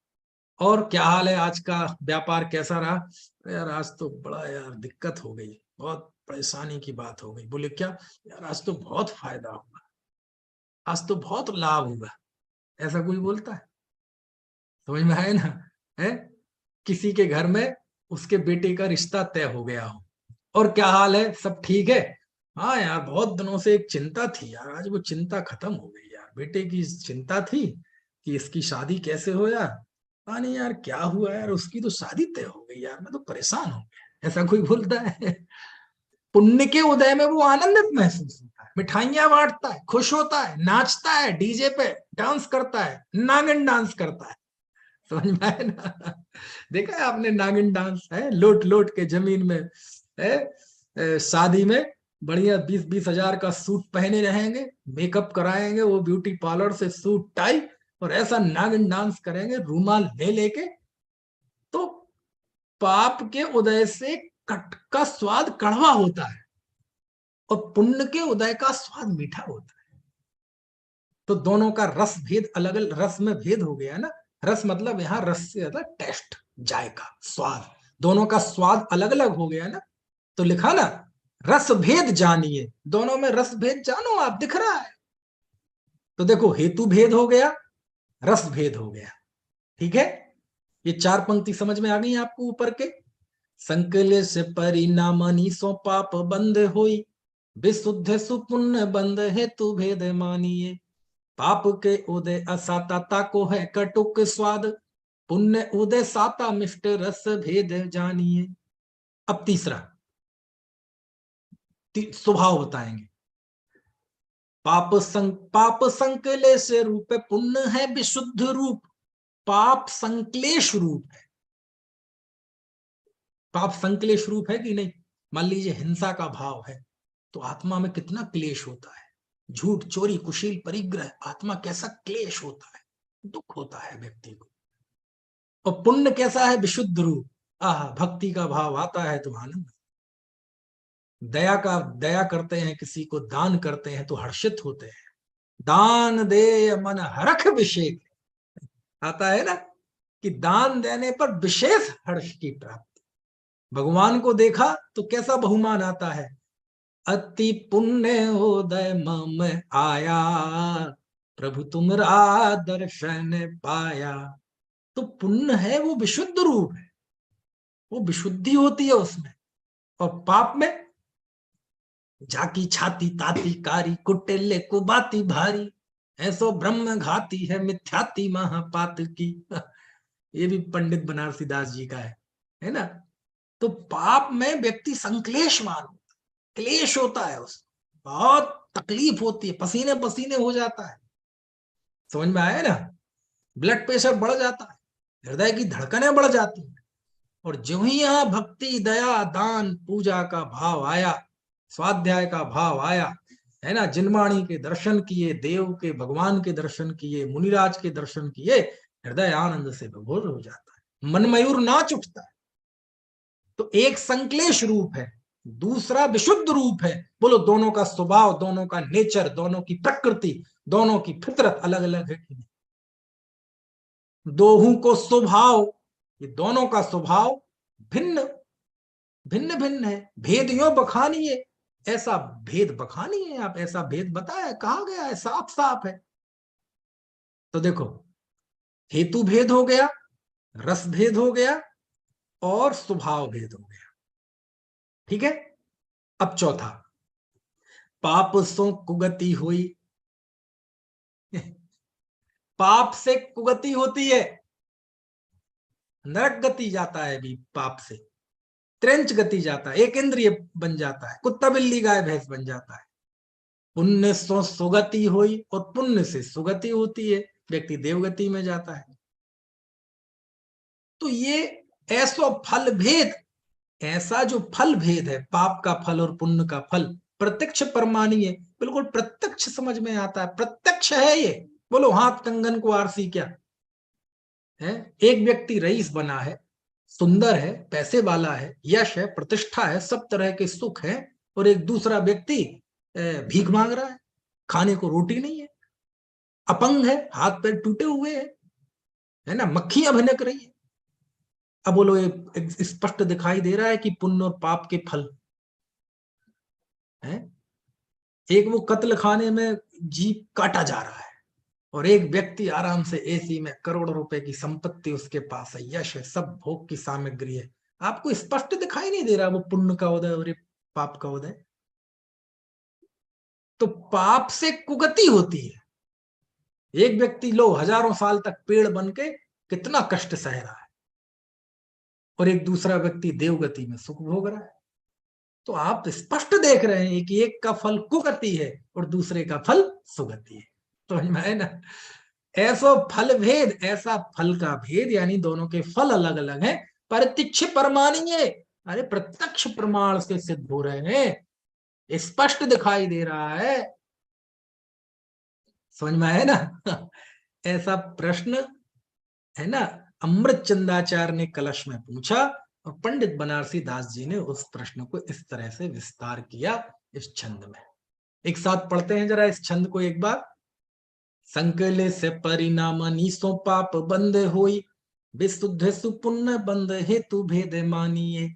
और क्या हाल है, आज का व्यापार कैसा रहा? अरे यार आज तो बड़ा यार दिक्कत हो गई, बहुत परेशानी की बात हो गई। बोले क्या? यार आज तो बहुत फायदा हुआ, आज तो बहुत लाभ हुआ। ऐसा कोई बोलता है? समझ में आए ना, है। किसी के घर में उसके बेटे का रिश्ता तय हो गया हो, और क्या हाल है, सब ठीक है? हाँ यार बहुत दिनों से एक चिंता थी यार, आज वो चिंता खत्म हो गई यार। बेटे की चिंता थी कि इसकी शादी कैसे हो यार। हाँ नहीं यार क्या हुआ यार, उसकी तो शादी तय हो गई यार, मैं तो परेशान हो गया। ऐसा कोई बोलता है? पुण्य के उदय में वो आनंदित महसूस होता है, मिठाइयां बांटता है, खुश होता है, नाचता है, डीजे पे डांस करता है, नागिन डांस करता है। समझ में आए ना? देखा है आपने नागिन डांस? है, लोट लोट के जमीन में, है, शादी में बढ़िया 20-20 हजार का सूट पहने रहेंगे, मेकअप कराएंगे वो ब्यूटी पार्लर से, सूट टाई, और ऐसा नागिन डांस करेंगे रूमाल ले लेके। तो पाप के उदय से कट का स्वाद कड़वा होता है और पुण्य के उदय का स्वाद मीठा होता है। तो दोनों का रस भेद अलग अलग, रस में भेद हो गया ना। रस मतलब यहाँ रस से ज्यादा टेस्ट, जायका, स्वाद, दोनों का स्वाद अलग अलग हो गया ना। तो लिखा ना, रस भेद जानिए, दोनों में रस भेद जानो आप, दिख रहा है। तो देखो हेतु भेद हो गया, रस भेद हो गया, ठीक है। ये 4 पंक्ति समझ में आ गई आपको ऊपर के। संकलेश परिणामनि सो पाप बंद होई, विशुद्ध सुपुण्य बंद हेतु भेद मानिए। पाप के उदय असाता, ताको है कटुक स्वाद। पुण्य उदय साता, मिष्ट रस भेद जानिए। अब तीसरा स्वभाव बताएंगे। पाप संकलेश रूप, पुण्य है विशुद्ध रूप। पाप संकलेश रूप है। पाप संकलेश रूप है कि नहीं? मान लीजिए हिंसा का भाव है, तो आत्मा में कितना क्लेश होता है, झूठ चोरी कुशील परिग्रह, आत्मा कैसा क्लेश होता है, दुख होता है व्यक्ति को। और पुण्य कैसा है, विशुद्ध रूप, आह भक्ति का भाव आता है तो आनंद। दया करते हैं, किसी को दान करते हैं तो हर्षित होते हैं। दान दे मन हरख विशेष, आता है ना कि दान देने पर विशेष हर्ष की प्राप्ति। भगवान को देखा तो कैसा बहुमान आता है, अति पुण्य उदय मम आया, प्रभु तुमरा दर्शन पाया। तो पुण्य है वो विशुद्ध रूप है, वो विशुद्धि होती है उसमें। और पाप में जाकी छाती ताती कारी, कुटिल्य कुबाती भारी, ऐसो ब्रह्म घाती है मिथ्याति महापात की। ये भी पंडित बनारसी दास जी का है ना। तो पाप में व्यक्ति संक्लेशमान होता है, क्लेश होता है, उसमें बहुत तकलीफ होती है, पसीने पसीने हो जाता है। समझ में आया ना, ब्लड प्रेशर बढ़ जाता है, हृदय की धड़कनें बढ़ जाती हैं। और जो ही यहाँ भक्ति दया दान पूजा का भाव आया, स्वाध्याय का भाव आया, है ना, जिनवाणी के दर्शन किए, देव के भगवान के दर्शन किए, मुनिराज के दर्शन किए, हृदय आनंद से विभोर हो जाता है, मन मयूर नाच उठता है। तो एक संक्लेश रूप है, दूसरा विशुद्ध रूप है। बोलो दोनों का स्वभाव, दोनों का नेचर, दोनों की प्रकृति, दोनों की फितरत अलग अलग है कि नहीं? दोहू को स्वभाव, ये दोनों का स्वभाव भिन्न भिन्न भिन्न है। भेद यो बखानिए, ऐसा भेद बखानिए आप, ऐसा भेद बताया, कहा गया है, साफ साफ है। तो देखो, हेतु भेद हो गया, रस भेद हो गया, और स्वभाव भेद हो गया। ठीक है। अब चौथा, पाप सो कुगति हुई। पाप से कुगति होती है, नरक गति जाता है भी पाप से, त्रेंच गति जाता है, एक इंद्रिय बन जाता है, कुत्ता बिल्ली गाय भैंस बन जाता है। पुण्य सो सुगति हुई, और पुण्य से सुगति होती है, व्यक्ति देवगति में जाता है। तो ये ऐसो फल भेद, ऐसा जो फल भेद है, पाप का फल और पुण्य का फल, प्रत्यक्ष प्रमाणीय, बिल्कुल प्रत्यक्ष समझ में आता है, प्रत्यक्ष है ये। बोलो हाथ कंगन को आरसी क्या है। एक व्यक्ति रईस बना है, सुंदर है, पैसे वाला है, यश है, प्रतिष्ठा है, सब तरह के सुख है, और एक दूसरा व्यक्ति भीख मांग रहा है, खाने को रोटी नहीं है, अपंग है, हाथ पैर टूटे हुए है ना, मक्खियां भिनक रही है। अब बोलो ये स्पष्ट दिखाई दे रहा है कि पुण्य और पाप के फल है। एक वो कत्ल खाने में जीप काटा जा रहा है, और एक व्यक्ति आराम से एसी में, करोड़ों रुपए की संपत्ति उसके पास है, यश है, सब भोग की सामग्री है। आपको स्पष्ट दिखाई नहीं दे रहा वो पुण्य का उदय और ये पाप का उदय। तो पाप से कुगति होती है। एक व्यक्ति लो हजारों साल तक पेड़ बन के कितना कष्ट सह रहा है, और एक दूसरा व्यक्ति देवगति में सुख भोग रहा है। तो आप स्पष्ट देख रहे हैं कि एक का फल कुगति है और दूसरे का फल सुगति है। तो समझ में आए ना, ऐसा फल भेद, ऐसा फल का भेद, यानी दोनों के फल अलग अलग हैं, प्रत्यक्ष प्रमाणीय, अरे प्रत्यक्ष प्रमाण से सिद्ध हो रहे हैं, स्पष्ट दिखाई दे रहा है। समझ में आए ना। ऐसा प्रश्न है ना, अमृत चंदाचार्य ने कलश में पूछा, और पंडित बनारसी दास जी ने उस प्रश्न को इस तरह से विस्तार किया इस छंद में। एक साथ पढ़ते हैं जरा इस छंद को एक बार। संकले से परिणाम नीसो पाप बंद होई, विशुद्ध सुपुण्य बंद हेतु भेद मानिए।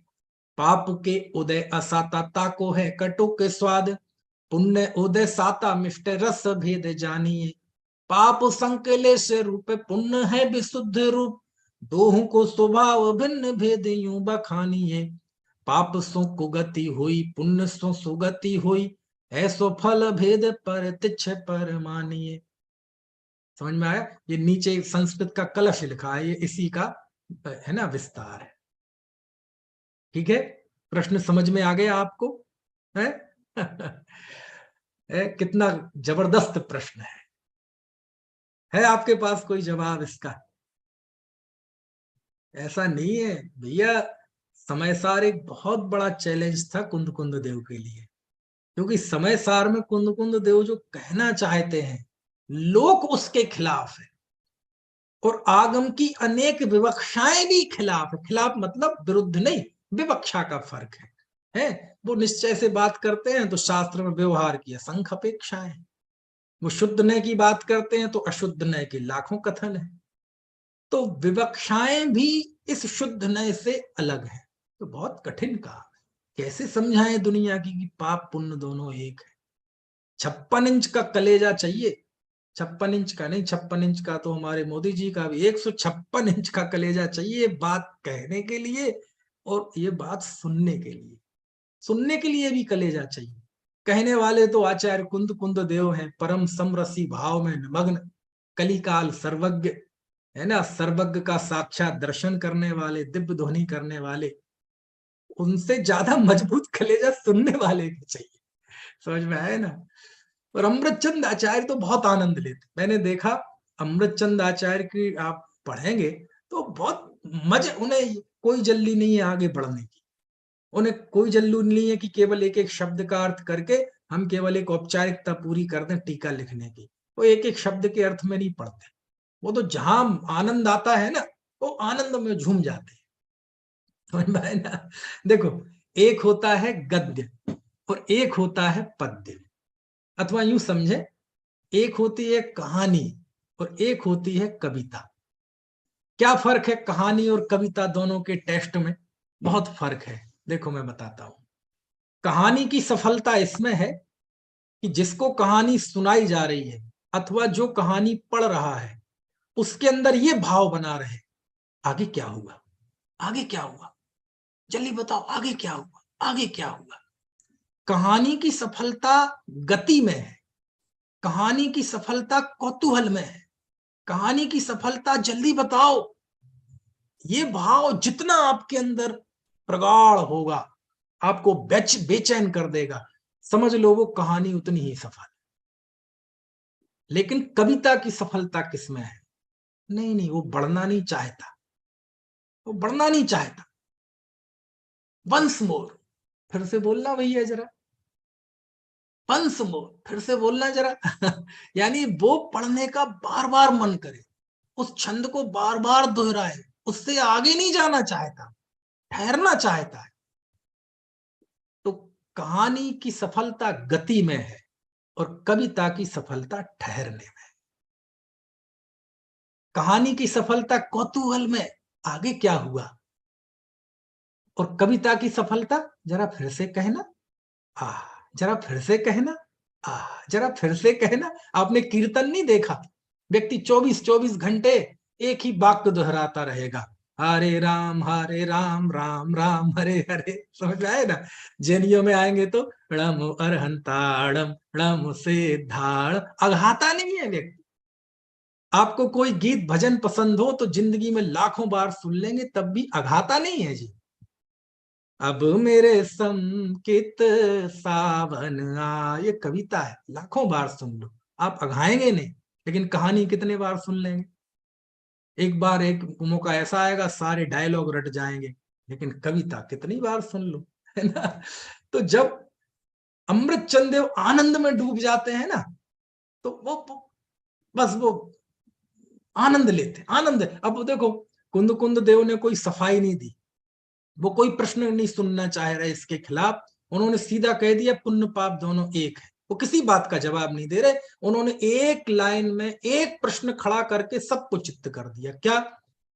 पाप के उदय असाता ताको है कटु के स्वाद, पुण्य उदय साता मिष्ट रस भेद जानिए। पाप संकले से रूप पुण्य है विशुद्ध रूप, दोहों को स्वभाव भिन्न भेद यूं बखानिए। पाप सो कुगति हुई पुण्य सो सुगति हुई, ऐसो फल भेद पर तिच्छ पर मानिए। समझ में आया। ये नीचे संस्कृत का कलश लिखा है, ये इसी का है ना विस्तार है। ठीक है, प्रश्न समझ में आ गया आपको है। कितना जबरदस्त प्रश्न है आपके पास कोई जवाब इसका? ऐसा नहीं है भैया, समय सार एक बहुत बड़ा चैलेंज था कुंद कुंद देव के लिए। क्योंकि समय सार में कुंद कुंद देव जो कहना चाहते हैं लोक उसके खिलाफ है, और आगम की अनेक विवक्षाएं भी खिलाफ है। खिलाफ मतलब विरुद्ध नहीं, विवक्षा का फर्क है। वो निश्चय से बात करते हैं तो शास्त्र में व्यवहार की असंख्य अपेक्षाएं हैं। वो शुद्ध नय की बात करते हैं तो अशुद्ध नय के लाखों कथन है। तो विवक्षाएं भी इस शुद्ध नय से अलग है। तो बहुत कठिन काम है, कैसे समझाएं दुनिया की कि पाप पुण्य दोनों एक है। 56 इंच का कलेजा चाहिए, 56 इंच का नहीं, 56 इंच का तो हमारे मोदी जी का भी, 156 इंच का कलेजा चाहिए बात कहने के लिए, और ये बात सुनने के लिए। सुनने के लिए भी कलेजा चाहिए। कहने वाले तो आचार्य कुंद कुंद देव हैं, परम समरसी भाव में निमग्न, कलिकाल सर्वज्ञ है ना, सर्वज्ञ का साक्षात दर्शन करने वाले, दिव्य ध्वनि करने वाले। उनसे ज्यादा मजबूत कलेजा सुनने वाले के चाहिए। समझ में आया ना। और अमृतचंद आचार्य तो बहुत आनंद लेते, मैंने देखा अमृतचंद आचार्य की आप पढ़ेंगे तो बहुत मजे, उन्हें कोई जल्दी नहीं है आगे बढ़ने की। उन्हें कोई जल्दी नहीं है कि केवल एक एक शब्द का अर्थ करके हम केवल एक औपचारिकता पूरी कर दें टीका लिखने की। वो एक एक शब्द के अर्थ में नहीं पढ़ते। वो तो जहां आनंद आता है ना, वो आनंद में झूम जाते हैं। समझ में आया ना। देखो, एक होता है गद्य और एक होता है पद्य, अथवा यूं समझे, एक होती है कहानी और एक होती है कविता। क्या फर्क है कहानी और कविता दोनों के टेस्ट में? बहुत फर्क है। देखो मैं बताता हूं। कहानी की सफलता इसमें है कि जिसको कहानी सुनाई जा रही है अथवा जो कहानी पढ़ रहा है उसके अंदर ये भाव बना रहे, आगे क्या हुआ, आगे क्या हुआ, जल्दी बताओ आगे क्या हुआ, आगे क्या हुआ। कहानी की सफलता गति में है, कहानी की सफलता कौतूहल में है, कहानी की सफलता जल्दी बताओ। ये भाव जितना आपके अंदर प्रगाढ़ होगा, आपको बेचैन कर देगा, समझ लो वो कहानी उतनी ही सफल। लेकिन कविता की सफलता किसमें है? नहीं नहीं, वो बढ़ना नहीं चाहता, वो बढ़ना नहीं चाहता। वंस मोर, फिर से बोलना भैया जरा, वंस मोर, फिर से बोलना जरा। यानी वो पढ़ने का बार बार मन करे, उस छंद को बार बार दोहराए, उससे आगे नहीं जाना चाहता, ठहरना चाहता है। तो कहानी की सफलता गति में है और कविता की सफलता ठहरने में। कहानी की सफलता कौतूहल में, आगे क्या हुआ, और कविता की सफलता जरा फिर से कहना, जरा फिर से कहना, जरा फिर से कहना। आपने कीर्तन नहीं देखा? व्यक्ति 24-24 घंटे एक ही वाक्य दोहराता रहेगा, हरे राम राम राम हरे हरे। समझ में आए ना। जैनियों में आएंगे तो णम अरहंताड़म णम से धाड़, अघाता नहीं है व्यक्ति। आपको कोई गीत भजन पसंद हो तो जिंदगी में लाखों बार सुन लेंगे, तब भी अघाता नहीं है जी। अब मेरे संकित सावन ये कविता है, लाखों बार सुन लो, आप अघाएंगे नहीं। लेकिन कहानी कितने बार सुन लेंगे? एक बार एक मौका ऐसा आएगा सारे डायलॉग रट जाएंगे। लेकिन कविता कितनी बार सुन लो, है ना। तो जब अमृत चंद देव आनंद में डूब जाते हैं ना, तो वो बस वो आनंद लेते, आनंद। अब देखो, कुंद कुंद देव ने कोई सफाई नहीं दी, वो कोई प्रश्न नहीं सुनना चाह रहे इसके खिलाफ। उन्होंने सीधा कह दिया पुण्य पाप दोनों एक है। वो किसी बात का जवाब नहीं दे रहे, उन्होंने एक लाइन में एक प्रश्न खड़ा करके सबको चित्त कर दिया। क्या?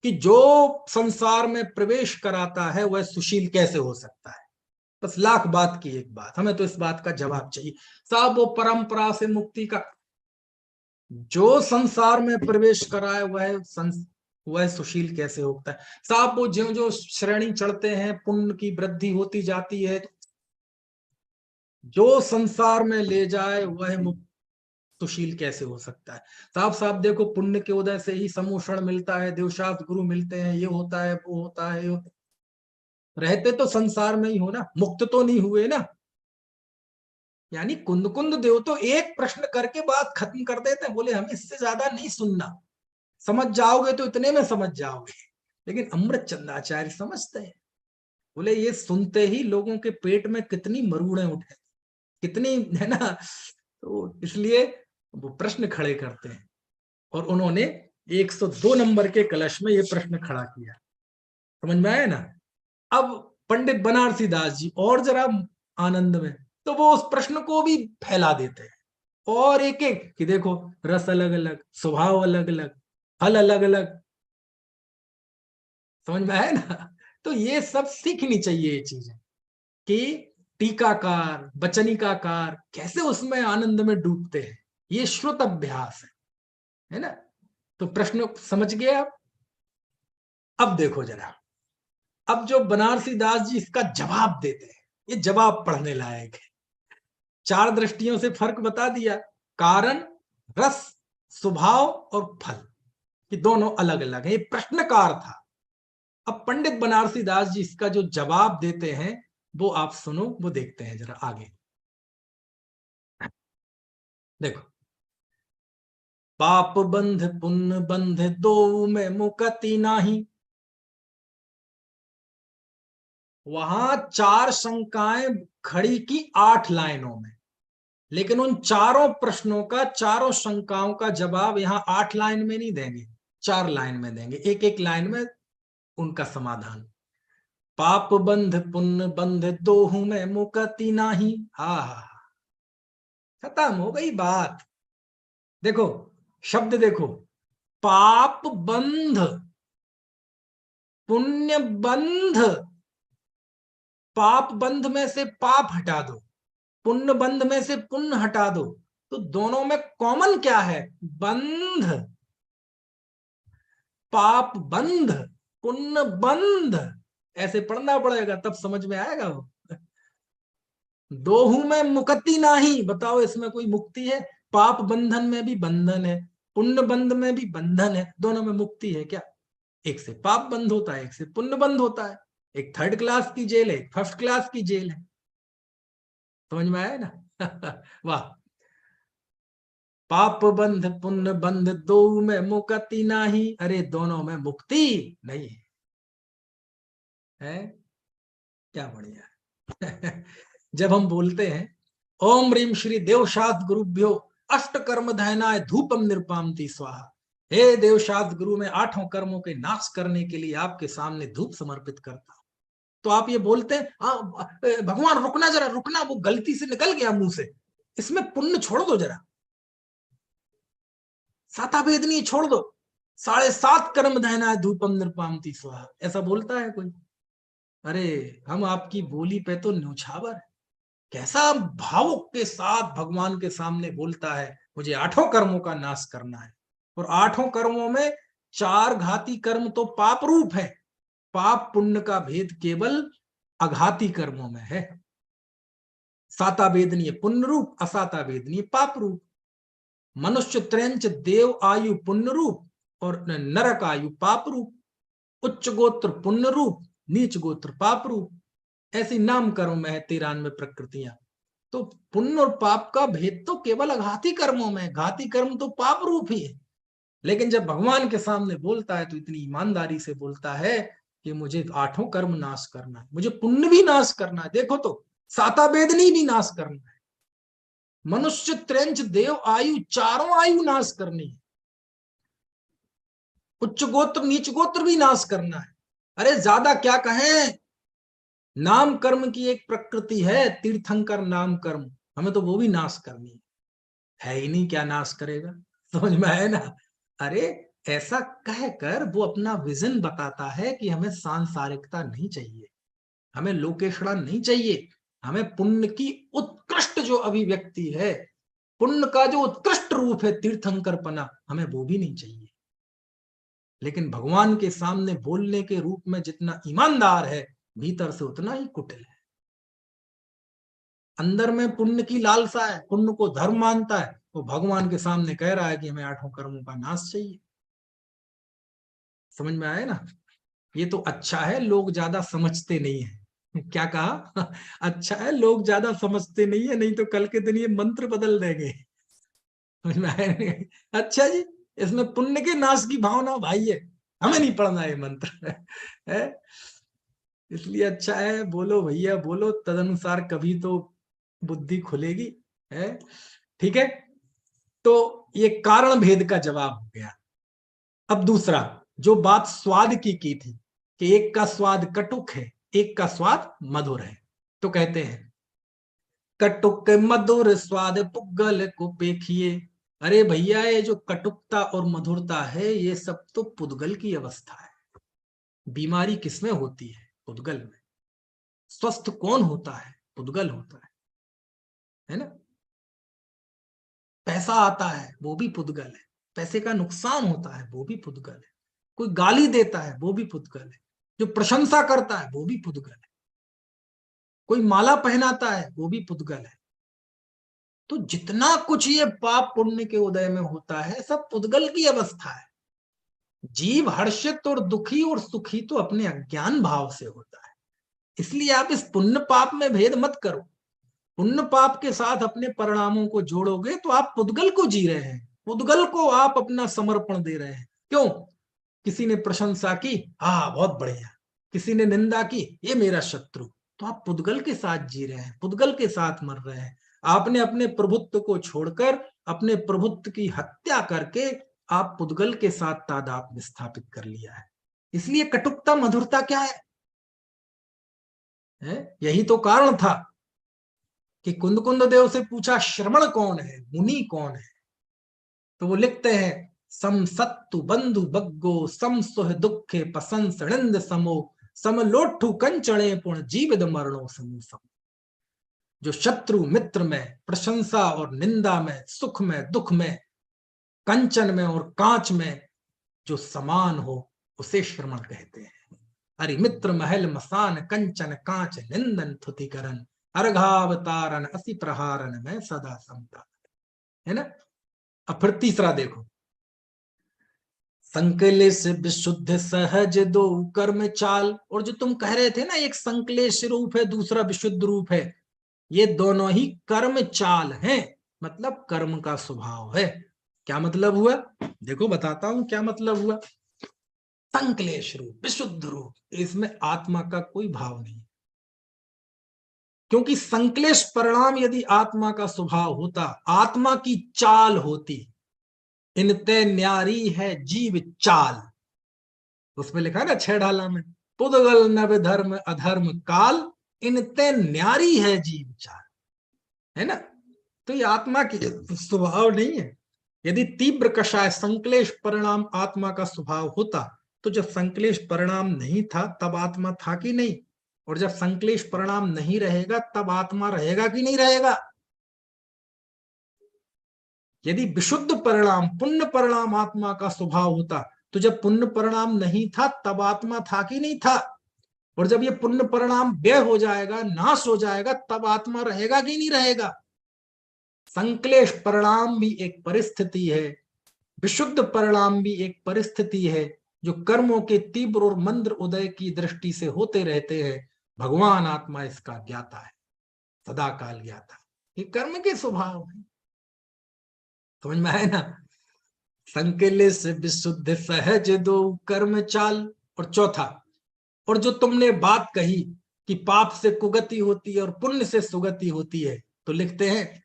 कि जो संसार में प्रवेश कराता है वह सुशील कैसे हो सकता है। बस लाख बात की एक बात, हमें तो इस बात का जवाब चाहिए साहब। वो परंपरा से मुक्ति का जो संसार में प्रवेश कराए वह सुशील कैसे होता है साहब। वो जो जो श्रेणी चढ़ते हैं पुण्य की वृद्धि होती जाती है, जो संसार में ले जाए वह मुक्त सुशील कैसे हो सकता है साहब। साहब देखो, पुण्य के उदय से ही समूषण मिलता है, देवशास्त्र गुरु मिलते हैं, ये होता है वो होता है, रहते तो संसार में ही हो ना, मुक्त तो नहीं हुए ना। यानी कुंद कुंद देव तो एक प्रश्न करके बात खत्म कर देते हैं, बोले हमें इससे ज्यादा नहीं सुनना, समझ जाओगे तो इतने में समझ जाओगे। लेकिन अमृत चंद्राचार्य समझते हैं, बोले ये सुनते ही लोगों के पेट में कितनी मरूड़े उठे, कितनी, है ना। तो इसलिए वो प्रश्न खड़े करते हैं, और उन्होंने 102 नंबर के कलश में ये प्रश्न खड़ा किया। समझ में आया ना। अब पंडित बनारसी दास जी और जरा आनंद में, तो वो उस प्रश्न को भी फैला देते हैं, और एक एक कि देखो रस अलग अलग, स्वभाव अलग अलग, फल अलग अलग। समझ में आया ना। तो ये सब सीखनी चाहिए ये चीजें, कि टीकाकार वचनिकाकार कैसे उसमें आनंद में डूबते हैं। ये श्रुत अभ्यास है ना। तो प्रश्न समझ गए आप। अब देखो जरा, अब जो बनारसी दास जी इसका जवाब देते हैं, ये जवाब पढ़ने लायक है। 4 दृष्टियों से फर्क बता दिया, कारण, रस, स्वभाव और फल, ये दोनों अलग अलग है। ये प्रश्नकार था। अब पंडित बनारसी दास जी इसका जो जवाब देते हैं वो आप सुनो, वो देखते हैं जरा आगे। देखो, पाप बंध पुण्य बंध दो में मुक्ति नाही। वहां 4 शंकाएं खड़ी की 8 लाइनों में, लेकिन उन चारों प्रश्नों का, चारों शंकाओं का जवाब यहां 8 लाइन में नहीं देंगे, 4 लाइन में देंगे। एक एक लाइन में उनका समाधान। पाप बंध पुण्य बंध दोहू में मुक्ति नाही। हा, खत्म हो गई बात। देखो शब्द देखो, पाप बंध, पुण्य बंध। पाप बंध में से पाप हटा दो, पुण्य बंध में से पुण्य हटा दो, तो दोनों में कॉमन क्या है? बंध। पाप बंध, पुण्य बंध, ऐसे पढ़ना पड़ेगा तब समझ में आएगा वो। दोहू में मुक्ति नाही, बताओ इसमें कोई मुक्ति है? पाप बंधन में भी बंधन है, पुण्य बंध में भी बंधन है, दोनों में मुक्ति है क्या? एक से पाप बंध होता है, एक से पुण्य बंध होता है। एक 3rd क्लास की जेल है, एक 1st क्लास की जेल है। समझ में आया ना। वाह। पाप बंध पुण्य बंध दो में मुक्ति नाही, अरे दोनों में मुक्ति नहीं है। क्या बढ़िया। जब हम बोलते हैं ओम ह्रीम श्री देवशास्त्र गुरुभ्यो अष्ट कर्म धैनाय धूपम निरपामति स्वाहा, हे देवशास्त्र गुरु में 8 कर्मों के नाश करने के लिए आपके सामने धूप समर्पित करता हूं। तो आप ये बोलते हैं भगवान रुकना जरा, रुकना, वो गलती से निकल गया मुंह से, इसमें पुण्य छोड़ दो जरा, सातावेदनी छोड़ दो, 7.5 कर्म धैनाय धूपम निरपामति स्वाहा, ऐसा बोलता है कोई? अरे हम आपकी बोली पे तो न्यौछावर। कैसा भावुक के साथ भगवान के सामने बोलता है, मुझे 8 कर्मों का नाश करना है। और 8 कर्मों में 4 घाती कर्म तो पाप रूप है। पाप पुण्य का भेद केवल अघाती कर्मों में है। साता वेदनीय पुण्य रूप, असाता वेदनीय पाप रूप। मनुष्य त्रयंच देव आयु पुण्य रूप और नरक आयु पाप रूप। उच्च गोत्र पुण्य रूप, नीच गोत्र पाप रूप। ऐसी नाम कर्म में है 93 प्रकृतियां। तो पुण्य और पाप का भेद तो केवल अघाती कर्मों में है, घाती कर्म तो पाप रूप ही है। लेकिन जब भगवान के सामने बोलता है तो इतनी ईमानदारी से बोलता है कि मुझे 8 कर्म नाश करना है, मुझे पुण्य भी नाश करना है, देखो तो साता वेदनी भी नाश करना है, मनुष्य त्रयंच देव आयु, चारों आयु नाश करनी है, उच्च गोत्र नीच गोत्र भी नाश करना है। अरे ज्यादा क्या कहें, नाम कर्म की एक प्रकृति है तीर्थंकर नाम कर्म, हमें तो वो भी नाश करनी है ही नहीं, क्या नाश करेगा? समझ में आया ना। अरे ऐसा कहकर वो अपना विजन बताता है कि हमें सांसारिकता नहीं चाहिए, हमें लोकेशड़ा नहीं चाहिए, हमें पुण्य की उत्कृष्ट जो अभिव्यक्ति है, पुण्य का जो उत्कृष्ट रूप है तीर्थंकरपना, हमें वो भी नहीं चाहिए। लेकिन भगवान के सामने बोलने के रूप में जितना ईमानदार है, भीतर से उतना ही कुटिल है। अंदर में पुण्य की लालसा है, पुण्य को धर्म मानता है, वो भगवान के सामने कह रहा है कि हमें 8 कर्मों का नाश चाहिए। समझ में आया ना। ये तो अच्छा है लोग ज्यादा समझते नहीं है। क्या कहा? अच्छा है लोग ज्यादा समझते नहीं है, नहीं तो कल के दिन ये मंत्र बदल देंगे। समझ में आया? अच्छा जी, इसमें पुण्य के नाश की भावना भाई है, हमें नहीं पढ़ना ये मंत्र। है इसलिए अच्छा है बोलो भैया बोलो, तदनुसार कभी तो बुद्धि खुलेगी, है? ठीक है, तो ये कारण भेद का जवाब हो गया। अब दूसरा, जो बात स्वाद की थी कि एक का स्वाद कटुक है, एक का स्वाद मधुर है, तो कहते हैं कटुक मधुर स्वाद पुग्गल को पेखिए। अरे भैया, ये जो कटुकता और मधुरता है, ये सब तो पुद्गल की अवस्था है। बीमारी किसमें होती है? पुद्गल में। स्वस्थ कौन होता है? पुद्गल होता है ना? पैसा आता है, वो भी पुद्गल है। पैसे का नुकसान होता है, वो भी पुद्गल है। कोई गाली देता है, वो भी पुद्गल है। जो प्रशंसा करता है, वो भी पुद्गल है। कोई माला पहनाता है, वो भी पुद्गल है। तो जितना कुछ ये पाप पुण्य के उदय में होता है, सब पुद्गल की अवस्था है। जीव हर्षित और दुखी और सुखी तो अपने अज्ञान भाव से होता है। इसलिए आप इस पुण्य पाप में भेद मत करो। पुण्य पाप के साथ अपने परिणामों को जोड़ोगे तो आप पुद्गल को जी रहे हैं, पुद्गल को आप अपना समर्पण दे रहे हैं। क्यों? किसी ने प्रशंसा की, हाँ बहुत बढ़िया, किसी ने निंदा की, ये मेरा शत्रु, तो आप पुद्गल के साथ जी रहे हैं, पुद्गल के साथ मर रहे हैं। आपने अपने प्रभुत्व को छोड़कर अपने प्रभुत्व की हत्या करके आप पुद्गल के साथ तादात्म्य स्थापित कर लिया है। इसलिए कटुकता मधुरता क्या है? यही तो कारण था कि कुंद देव से पूछा श्रमण कौन है, मुनि कौन है? तो वो लिखते हैं सम सत्तु बंधु बग्गो सम सुह दुखे पसंस निंद समो सम लोठु कंचणे पुण जीवित मरणो समूह सम। जो शत्रु मित्र में, प्रशंसा और निंदा में, सुख में दुख में, कंचन में और कांच में जो समान हो, उसे श्रमण कहते हैं। अरि मित्र महल मसान कंचन कांच निंदन थुतिकरण अर्घावतारन असि प्रहारन में सदा समता, है ना? अब फिर तीसरा देखो, संकलेश विशुद्ध सहज दो कर्म चाल। और जो तुम कह रहे थे ना, एक संकलेश रूप है, दूसरा विशुद्ध रूप है, ये दोनों ही कर्म चाल हैं, मतलब कर्म का स्वभाव है। क्या मतलब हुआ? देखो बताता हूं क्या मतलब हुआ। संकलेश रूप, विशुद्ध रूप, इसमें आत्मा का कोई भाव नहीं, क्योंकि संकलेश परिणाम यदि आत्मा का स्वभाव होता, आत्मा की चाल होती, इनते न्यारी है जीव चाल, उसमें लिखा है ना 6 ढाला में, पुद्गल नव धर्म अधर्म काल इनते न्यारी है जीव चाल, है ना? तो ये आत्मा की स्वभाव नहीं है। यदि तीव्र कषाय संकलेश परिणाम आत्मा का स्वभाव होता, तो जब संकलेश परिणाम नहीं था तब आत्मा था कि नहीं? और जब संकलेश परिणाम नहीं रहेगा तब आत्मा रहेगा कि नहीं रहेगा? यदि विशुद्ध परिणाम, पुण्य परिणाम आत्मा का स्वभाव होता, तो जब पुण्य परिणाम नहीं था तब आत्मा था कि नहीं था? और जब ये पुण्य परिणाम व्यय हो जाएगा, नाश हो जाएगा, तब आत्मा रहेगा कि नहीं रहेगा? संकलेश परिणाम भी एक परिस्थिति है, विशुद्ध परिणाम भी एक परिस्थिति है, जो कर्मों के तीव्र और मंद उदय की दृष्टि से होते रहते हैं। भगवान आत्मा इसका ज्ञाता है, सदा काल ज्ञाता। ये कर्म के स्वभाव है, समझ में आए ना? संकलेश विशुद्ध सहज दो कर्म चाल। और चौथा, और जो तुमने बात कही कि पाप से कुगति होती है और पुण्य से सुगति होती है, तो लिखते हैं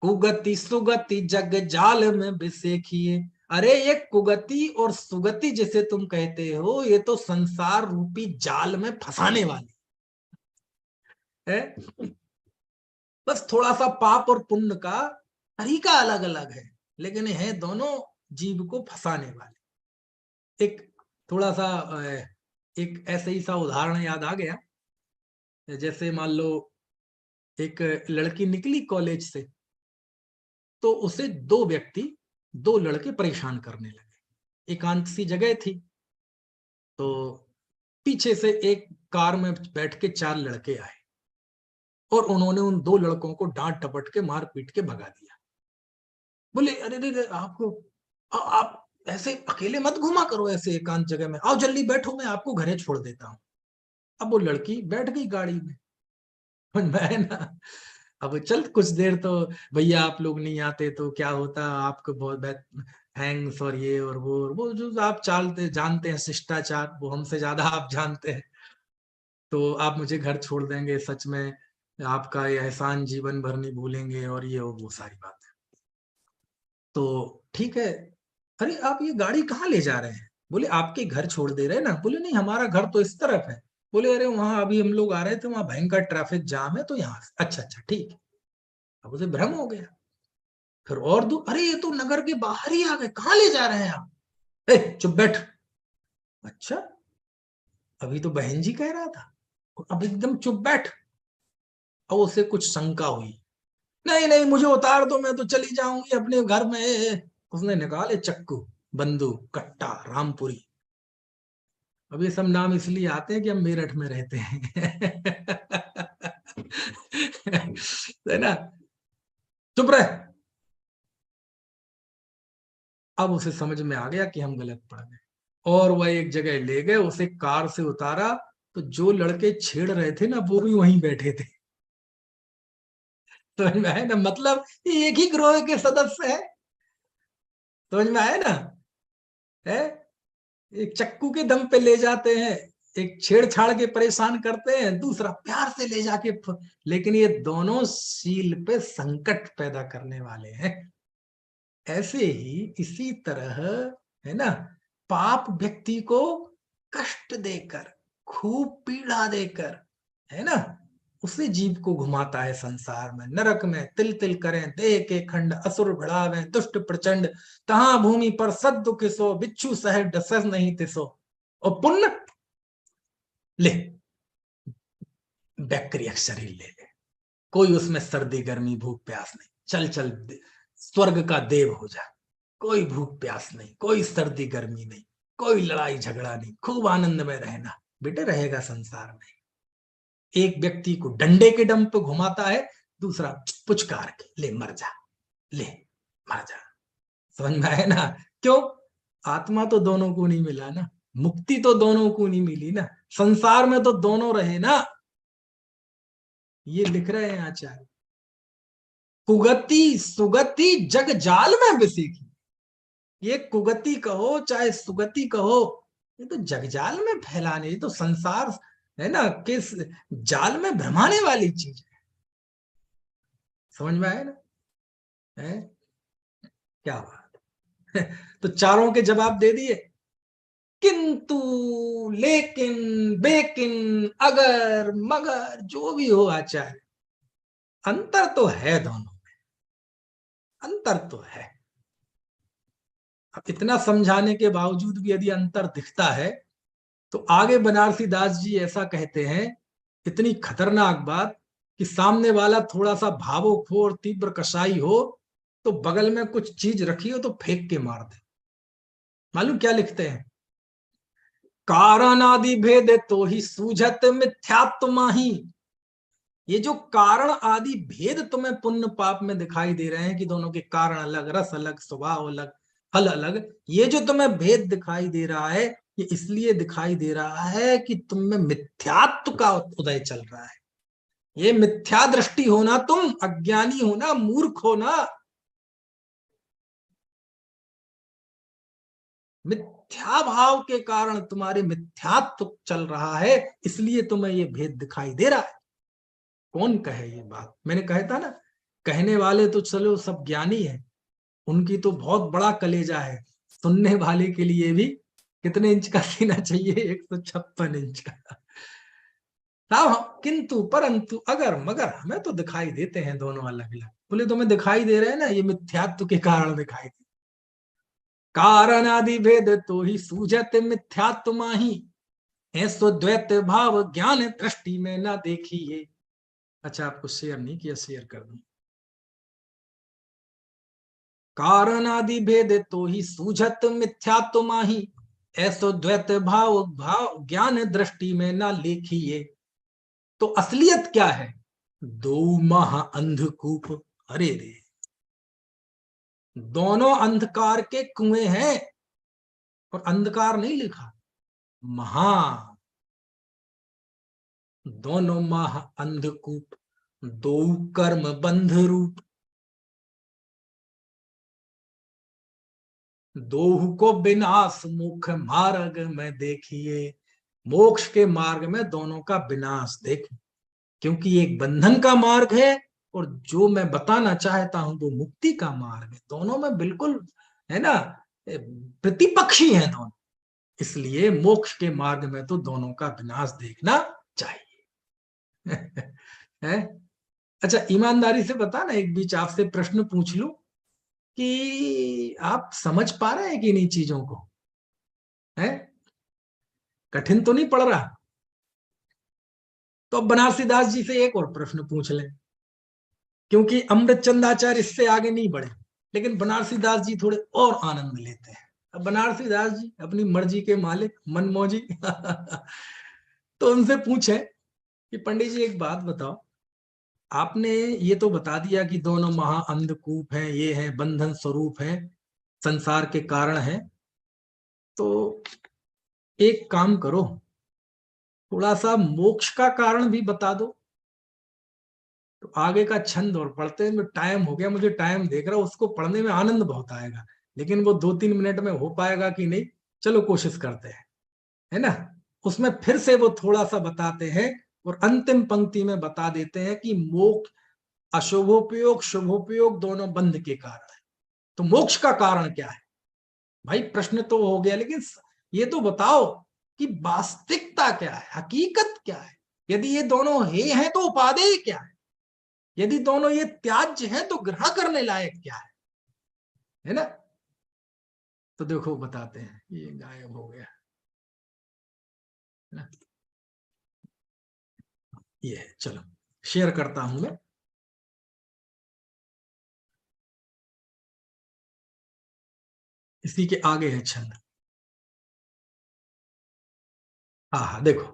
कुगति सुगति जग जाल में बिसेखिए। अरे ये कुगति और सुगति जिसे तुम कहते हो, ये तो संसार रूपी जाल में फंसाने वाली है। बस थोड़ा सा पाप और पुण्य का तरीका अलग अलग है, लेकिन है दोनों जीव को फंसाने वाले। एक थोड़ा सा एक ऐसे ही सा उदाहरण याद आ गया। जैसे मान लो एक लड़की निकली कॉलेज से, तो उसे 2 व्यक्ति, 2 लड़के परेशान करने लगे। एकांत सी जगह थी, तो पीछे से एक कार में बैठ के 4 लड़के आए और उन्होंने उन 2 लड़कों को डांट टपट के मार पीट के भगा दिया। बोले अरे अरे आपको आप ऐसे अकेले मत घुमा करो, ऐसे एकांत जगह में आओ, जल्दी बैठो, मैं आपको घरे छोड़ देता हूँ। अब वो लड़की बैठ गई गाड़ी में, मैं ना, अब चल कुछ देर तो भैया आप लोग नहीं आते तो क्या होता, आपको बहुत थैंक्स और ये और वो जो आप चालते जानते हैं शिष्टाचार, वो हमसे ज्यादा आप जानते हैं, तो आप मुझे घर छोड़ देंगे सच में, आपका ये एहसान जीवन भर नहीं भूलेंगे और ये वो सारी बात है। तो ठीक है, अरे आप ये गाड़ी कहाँ ले जा रहे हैं? बोले आपके घर छोड़ दे रहे हैं ना। बोले नहीं, हमारा घर तो इस तरफ है। बोले अरे वहां अभी हम लोग आ रहे थे, वहां भयंकर ट्रैफिक जाम है, तो यहाँ से। अच्छा अच्छा ठीक है। अब उसे भ्रम हो गया। फिर और दो, अरे ये तो नगर के बाहर ही आ गए, कहाँ ले जा रहे हैं आप? चुप बैठ। अच्छा, अभी तो बहन जी कह रहा था, अब एकदम चुप बैठ। और उसे कुछ शंका हुई। नहीं नहीं, मुझे उतार दो, मैं तो चली जाऊंगी अपने घर में। उसने निकाले चक्कू, बंदूक, कट्टा, रामपुरी। अब ये सब नाम इसलिए आते हैं कि हम मेरठ में रहते हैं। है ना? चुप रहे। अब उसे समझ में आ गया कि हम गलत पड़ गए, और वह एक जगह ले गए, उसे कार से उतारा। तो जो लड़के छेड़ रहे थे ना, वो भी वहीं बैठे थे। समझ में आया ना? मतलब ये एक ही ग्रोह के सदस्य है। समझ में आया ना? है, एक चक्कू के दम पे ले जाते हैं, एक छेड़छाड़ के परेशान करते हैं, दूसरा प्यार से ले जाके लेकिन ये दोनों सील पे संकट पैदा करने वाले हैं। ऐसे ही इसी तरह, है ना, पाप व्यक्ति को कष्ट देकर, खूब पीड़ा देकर, है ना, उसी जीव को घुमाता है संसार में। नरक में तिल तिल करें देह के खंड, असुर भिड़ावें दुष्ट प्रचंड, तहां भूमि पर सद दुख सो, बिच्छू सह डसस नहीं तिसो। और पुण्य ले, बैक्टीरिया शरीर ले ले, कोई उसमें सर्दी गर्मी भूख प्यास नहीं, चल चल स्वर्ग का देव हो जा। कोई भूख प्यास नहीं, कोई सर्दी गर्मी नहीं, कोई लड़ाई झगड़ा नहीं, खूब आनंद में रहना। बेटे रहेगा संसार में। एक व्यक्ति को डंडे के दम पे घुमाता है, दूसरा पुचकार के ले मर जा, ले मर जा। समझ में आया ना? क्यों? आत्मा तो दोनों को नहीं मिला ना, मुक्ति तो दोनों को नहीं मिली ना, संसार में तो दोनों रहे ना। ये लिख रहे हैं आचार्य। कुगति सुगति जग जाल में बिसेकी। ये कुगति कहो चाहे सुगति कहो, ये तो जगजाल में फैलाने, ये तो संसार, है ना, किस जाल में भ्रमाने वाली चीज है। समझ में आया ना? है, क्या बात है। तो चारों के जवाब दे दिए। किंतु, लेकिन, बेकिन, अगर, मगर, जो भी हो आचार्य, अंतर तो है दोनों में, अंतर तो है। अब इतना समझाने के बावजूद भी यदि अंतर दिखता है, तो आगे बनारसी दास जी ऐसा कहते हैं, इतनी खतरनाक बात, कि सामने वाला थोड़ा सा भावुक हो और तीव्र कसाई हो, तो बगल में कुछ चीज रखी हो तो फेंक के मार दे। मालूम क्या लिखते हैं? कारण आदि भेद तो ही सूझत मिथ्यात्व माही। ये जो कारण आदि भेद तुम्हें पुण्य पाप में दिखाई दे रहे हैं, कि दोनों के कारण अलग, रस अलग, स्वभाव अलग, फल अलग, ये जो तुम्हें भेद दिखाई दे रहा है, ये इसलिए दिखाई दे रहा है कि तुम में मिथ्यात्व का उदय चल रहा है। ये मिथ्या दृष्टि होना, तुम अज्ञानी होना, मूर्ख होना, मिथ्या भाव के कारण तुम्हारे मिथ्यात्व चल रहा है, इसलिए तुम्हें ये भेद दिखाई दे रहा है। कौन कहे ये बात? मैंने कहा था ना, कहने वाले तो चलो सब ज्ञानी है, उनकी तो बहुत बड़ा कलेजा है, सुनने वाले के लिए भी कितने इंच का सीना चाहिए? 156 इंच का। किंतु परंतु अगर मगर हमें तो दिखाई देते हैं दोनों अलग अलग। बोले तुम्हें दिखाई दे रहे हैं ना, ये मिथ्यात्व के कारण दिखाई दे। कारण आदि भेद तो ही सूझत मिथ्यात्व माही, ऐसो द्वैत भाव ज्ञान दृष्टि में ना देखिए। अच्छा, आपको शेयर नहीं किया, शेयर कर दूं। कारण आदि भेद तो ही सूझत मिथ्यात्व माही, ऐसो द्वैत भाव भाव ज्ञान दृष्टि में ना लेखिए। तो असलियत क्या है? दो महा अंधकूप। अरे रे, दोनों अंधकार के कुएं हैं, और अंधकार नहीं लिखा, महा, दोनों महा अंधकूप, दो कर्म बंध रूप, दोह को विनाश मुख मार्ग में देखिए। मोक्ष के मार्ग में दोनों का विनाश देखो। क्योंकि एक बंधन का मार्ग है और जो मैं बताना चाहता हूं वो मुक्ति का मार्ग है। दोनों में बिल्कुल, है ना, प्रतिपक्षी है दोनों। इसलिए मोक्ष के मार्ग में तो दोनों का विनाश देखना चाहिए। है? अच्छा, ईमानदारी से बता ना, एक बीच आपसे प्रश्न पूछ लूं कि आप समझ पा रहे हैं कि नहीं चीजों को? है? कठिन तो नहीं पड़ रहा? तो अब बनारसी दास जी से एक और प्रश्न पूछ लें, क्योंकि अमृत चंदाचार्य इससे आगे नहीं बढ़े, लेकिन बनारसी दास जी थोड़े और आनंद लेते हैं। अब बनारसी दास जी अपनी मर्जी के मालिक, मनमौजी। तो उनसे पूछे कि पंडित जी एक बात बताओ, आपने ये तो बता दिया कि दोनों महा अंधकूप हैं, ये है बंधन स्वरूप है, संसार के कारण है, तो एक काम करो, थोड़ा सा मोक्ष का कारण भी बता दो। तो आगे का छंद और पढ़ते में टाइम हो गया, मुझे टाइम देख रहा हूं, उसको पढ़ने में आनंद बहुत आएगा, लेकिन वो 2-3 मिनट में हो पाएगा कि नहीं, चलो कोशिश करते हैं, है ना। उसमें फिर से वो थोड़ा सा बताते हैं और अंतिम पंक्ति में बता देते हैं कि मोक्ष, अशुभोपयोग शुभोपयोग दोनों बंध के कारण है। तो मोक्ष का कारण क्या है? भाई प्रश्न तो हो गया, लेकिन ये तो बताओ कि वास्तविकता क्या है, हकीकत क्या है। यदि ये दोनों हे हैं तो उपादेय क्या है? यदि दोनों ये त्याज्य हैं तो ग्रहण करने लायक क्या है ना। तो देखो बताते हैं, ये गायब हो गया ना, ये है, चलो शेयर करता हूं मैं। इसी के आगे है छंद। हाँ हाँ, देखो,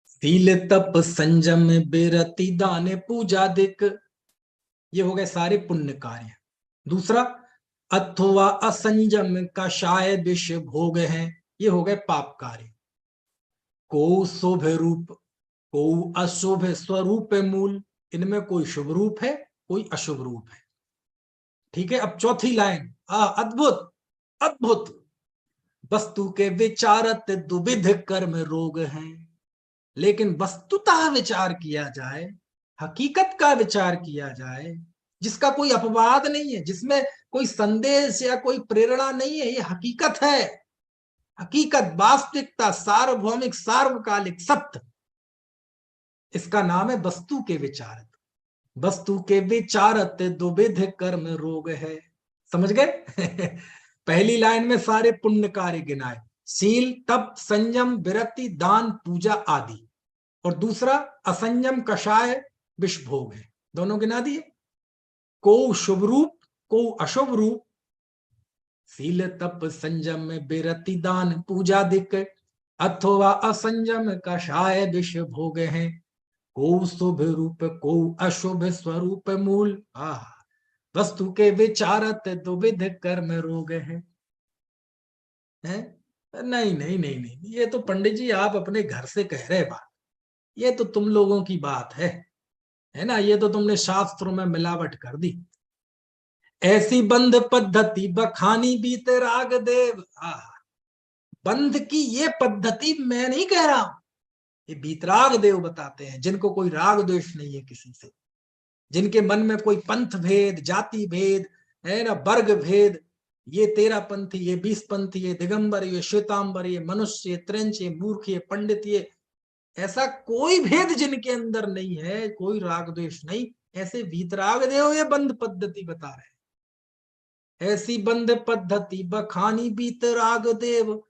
सील तप संयम बेरति दाने पूजा दिक, ये हो गए सारे पुण्य कार्य। दूसरा, अथवा असंयम कषाय विष भोग है, ये हो गए पाप कार्य। को शुभ रूप, को अशुभ स्वरूप मूल, इनमें कोई शुभ रूप है, कोई अशुभ रूप है। ठीक है, अब चौथी लाइन, अद्भुत अद्भुत, वस्तु के विचारत दुविध कर्म रोग हैं। लेकिन वस्तुतः विचार किया जाए, हकीकत का विचार किया जाए, जिसका कोई अपवाद नहीं है, जिसमें कोई संदेश या कोई प्रेरणा नहीं है, ये हकीकत है, हकीकत, वास्तविकता, सार्वभौमिक सार्वकालिक सत्य, इसका नाम है वस्तु के विचारत। वस्तु के विचारत दुविध कर्म रोग है। समझ गए? पहली लाइन में सारे पुण्य कार्य गिनाए, शील तप संयम विरति दान पूजा आदि, और दूसरा असंयम कषाय विष भोग है, दोनों गिना दिए। को शुभ रूप, को अशुभ रूप, शील तप संयम में बेरति दान पूजा दिक, अथवा असंयम कषाय विष भोग है। को शुभ रूप, को अशुभ स्वरूप मूल, वस्तु के विचारत दुविध कर्म रोग है। नहीं नहीं नहीं नहीं, ये तो पंडित जी आप अपने घर से कह रहे बात, ये तो तुम लोगों की बात है ना, ये तो तुमने शास्त्रों में मिलावट कर दी। ऐसी बंध पद्धति बखानी बीते राग देव, बंध की ये पद्धति मैं नहीं कह रहा हूं, ये बीतराग देव बताते हैं, जिनको कोई राग द्वेष नहीं है किसी से, जिनके मन में कोई पंथ भेद, जाति भेद, है ना, वर्ग भेद, ये 13 पंथी, ये 20 पंथी, ये दिगंबर, ये श्वेतांबर, ये मनुष्य, ये त्रिंच, ये मूर्ख, ये पंडित, ये ऐसा कोई भेद जिनके अंदर नहीं है, कोई राग द्वेष नहीं, ऐसे वीतराग देव ये बंद पद्धति बता रहे हैं। ऐसी बंद पद्धति बखानी बीतराग देव,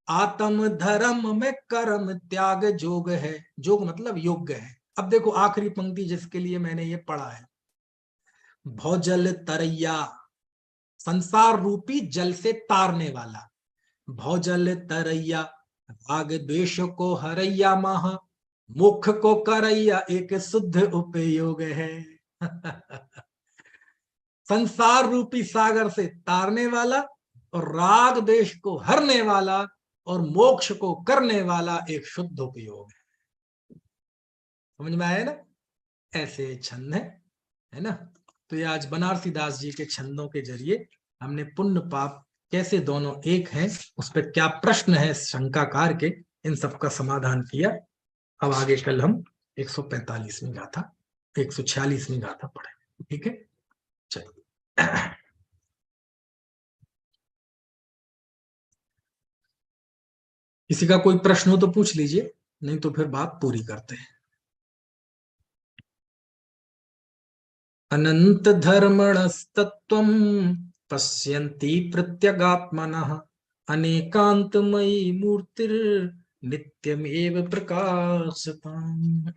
आत्म धर्म में कर्म त्याग जोग है, जोग मतलब योग्य है। अब देखो आखिरी पंक्ति जिसके लिए मैंने ये पढ़ा है, भौजल तरैया, संसार रूपी जल से तारने वाला, भौजल तरैया, राग द्वेष को हरैया महा, मुख को करैया एक शुद्ध उपयोग है। संसार रूपी सागर से तारने वाला और राग देश को हरने वाला और मोक्ष को करने वाला एक शुद्ध उपयोग है। समझ में आया ना? ऐसे छंद है ना। तो ये आज बनारसी दास जी के छंदों के जरिए हमने पुण्य पाप कैसे दोनों एक हैं, उस पर क्या प्रश्न है शंकाकार के, इन सब का समाधान किया। अब आगे कल हम 145वीं गाथा, 146वीं गाथा पढ़े। ठीक है, चलिए। किसी का कोई प्रश्न हो तो पूछ लीजिए, नहीं तो फिर बात पूरी करते हैं। अनंत धर्मणस्तत्त्वं पश्यन्ति प्रत्यगात्मनः, अनेकांतमयी मूर्तिर्नित्यमेव प्रकाशताम्।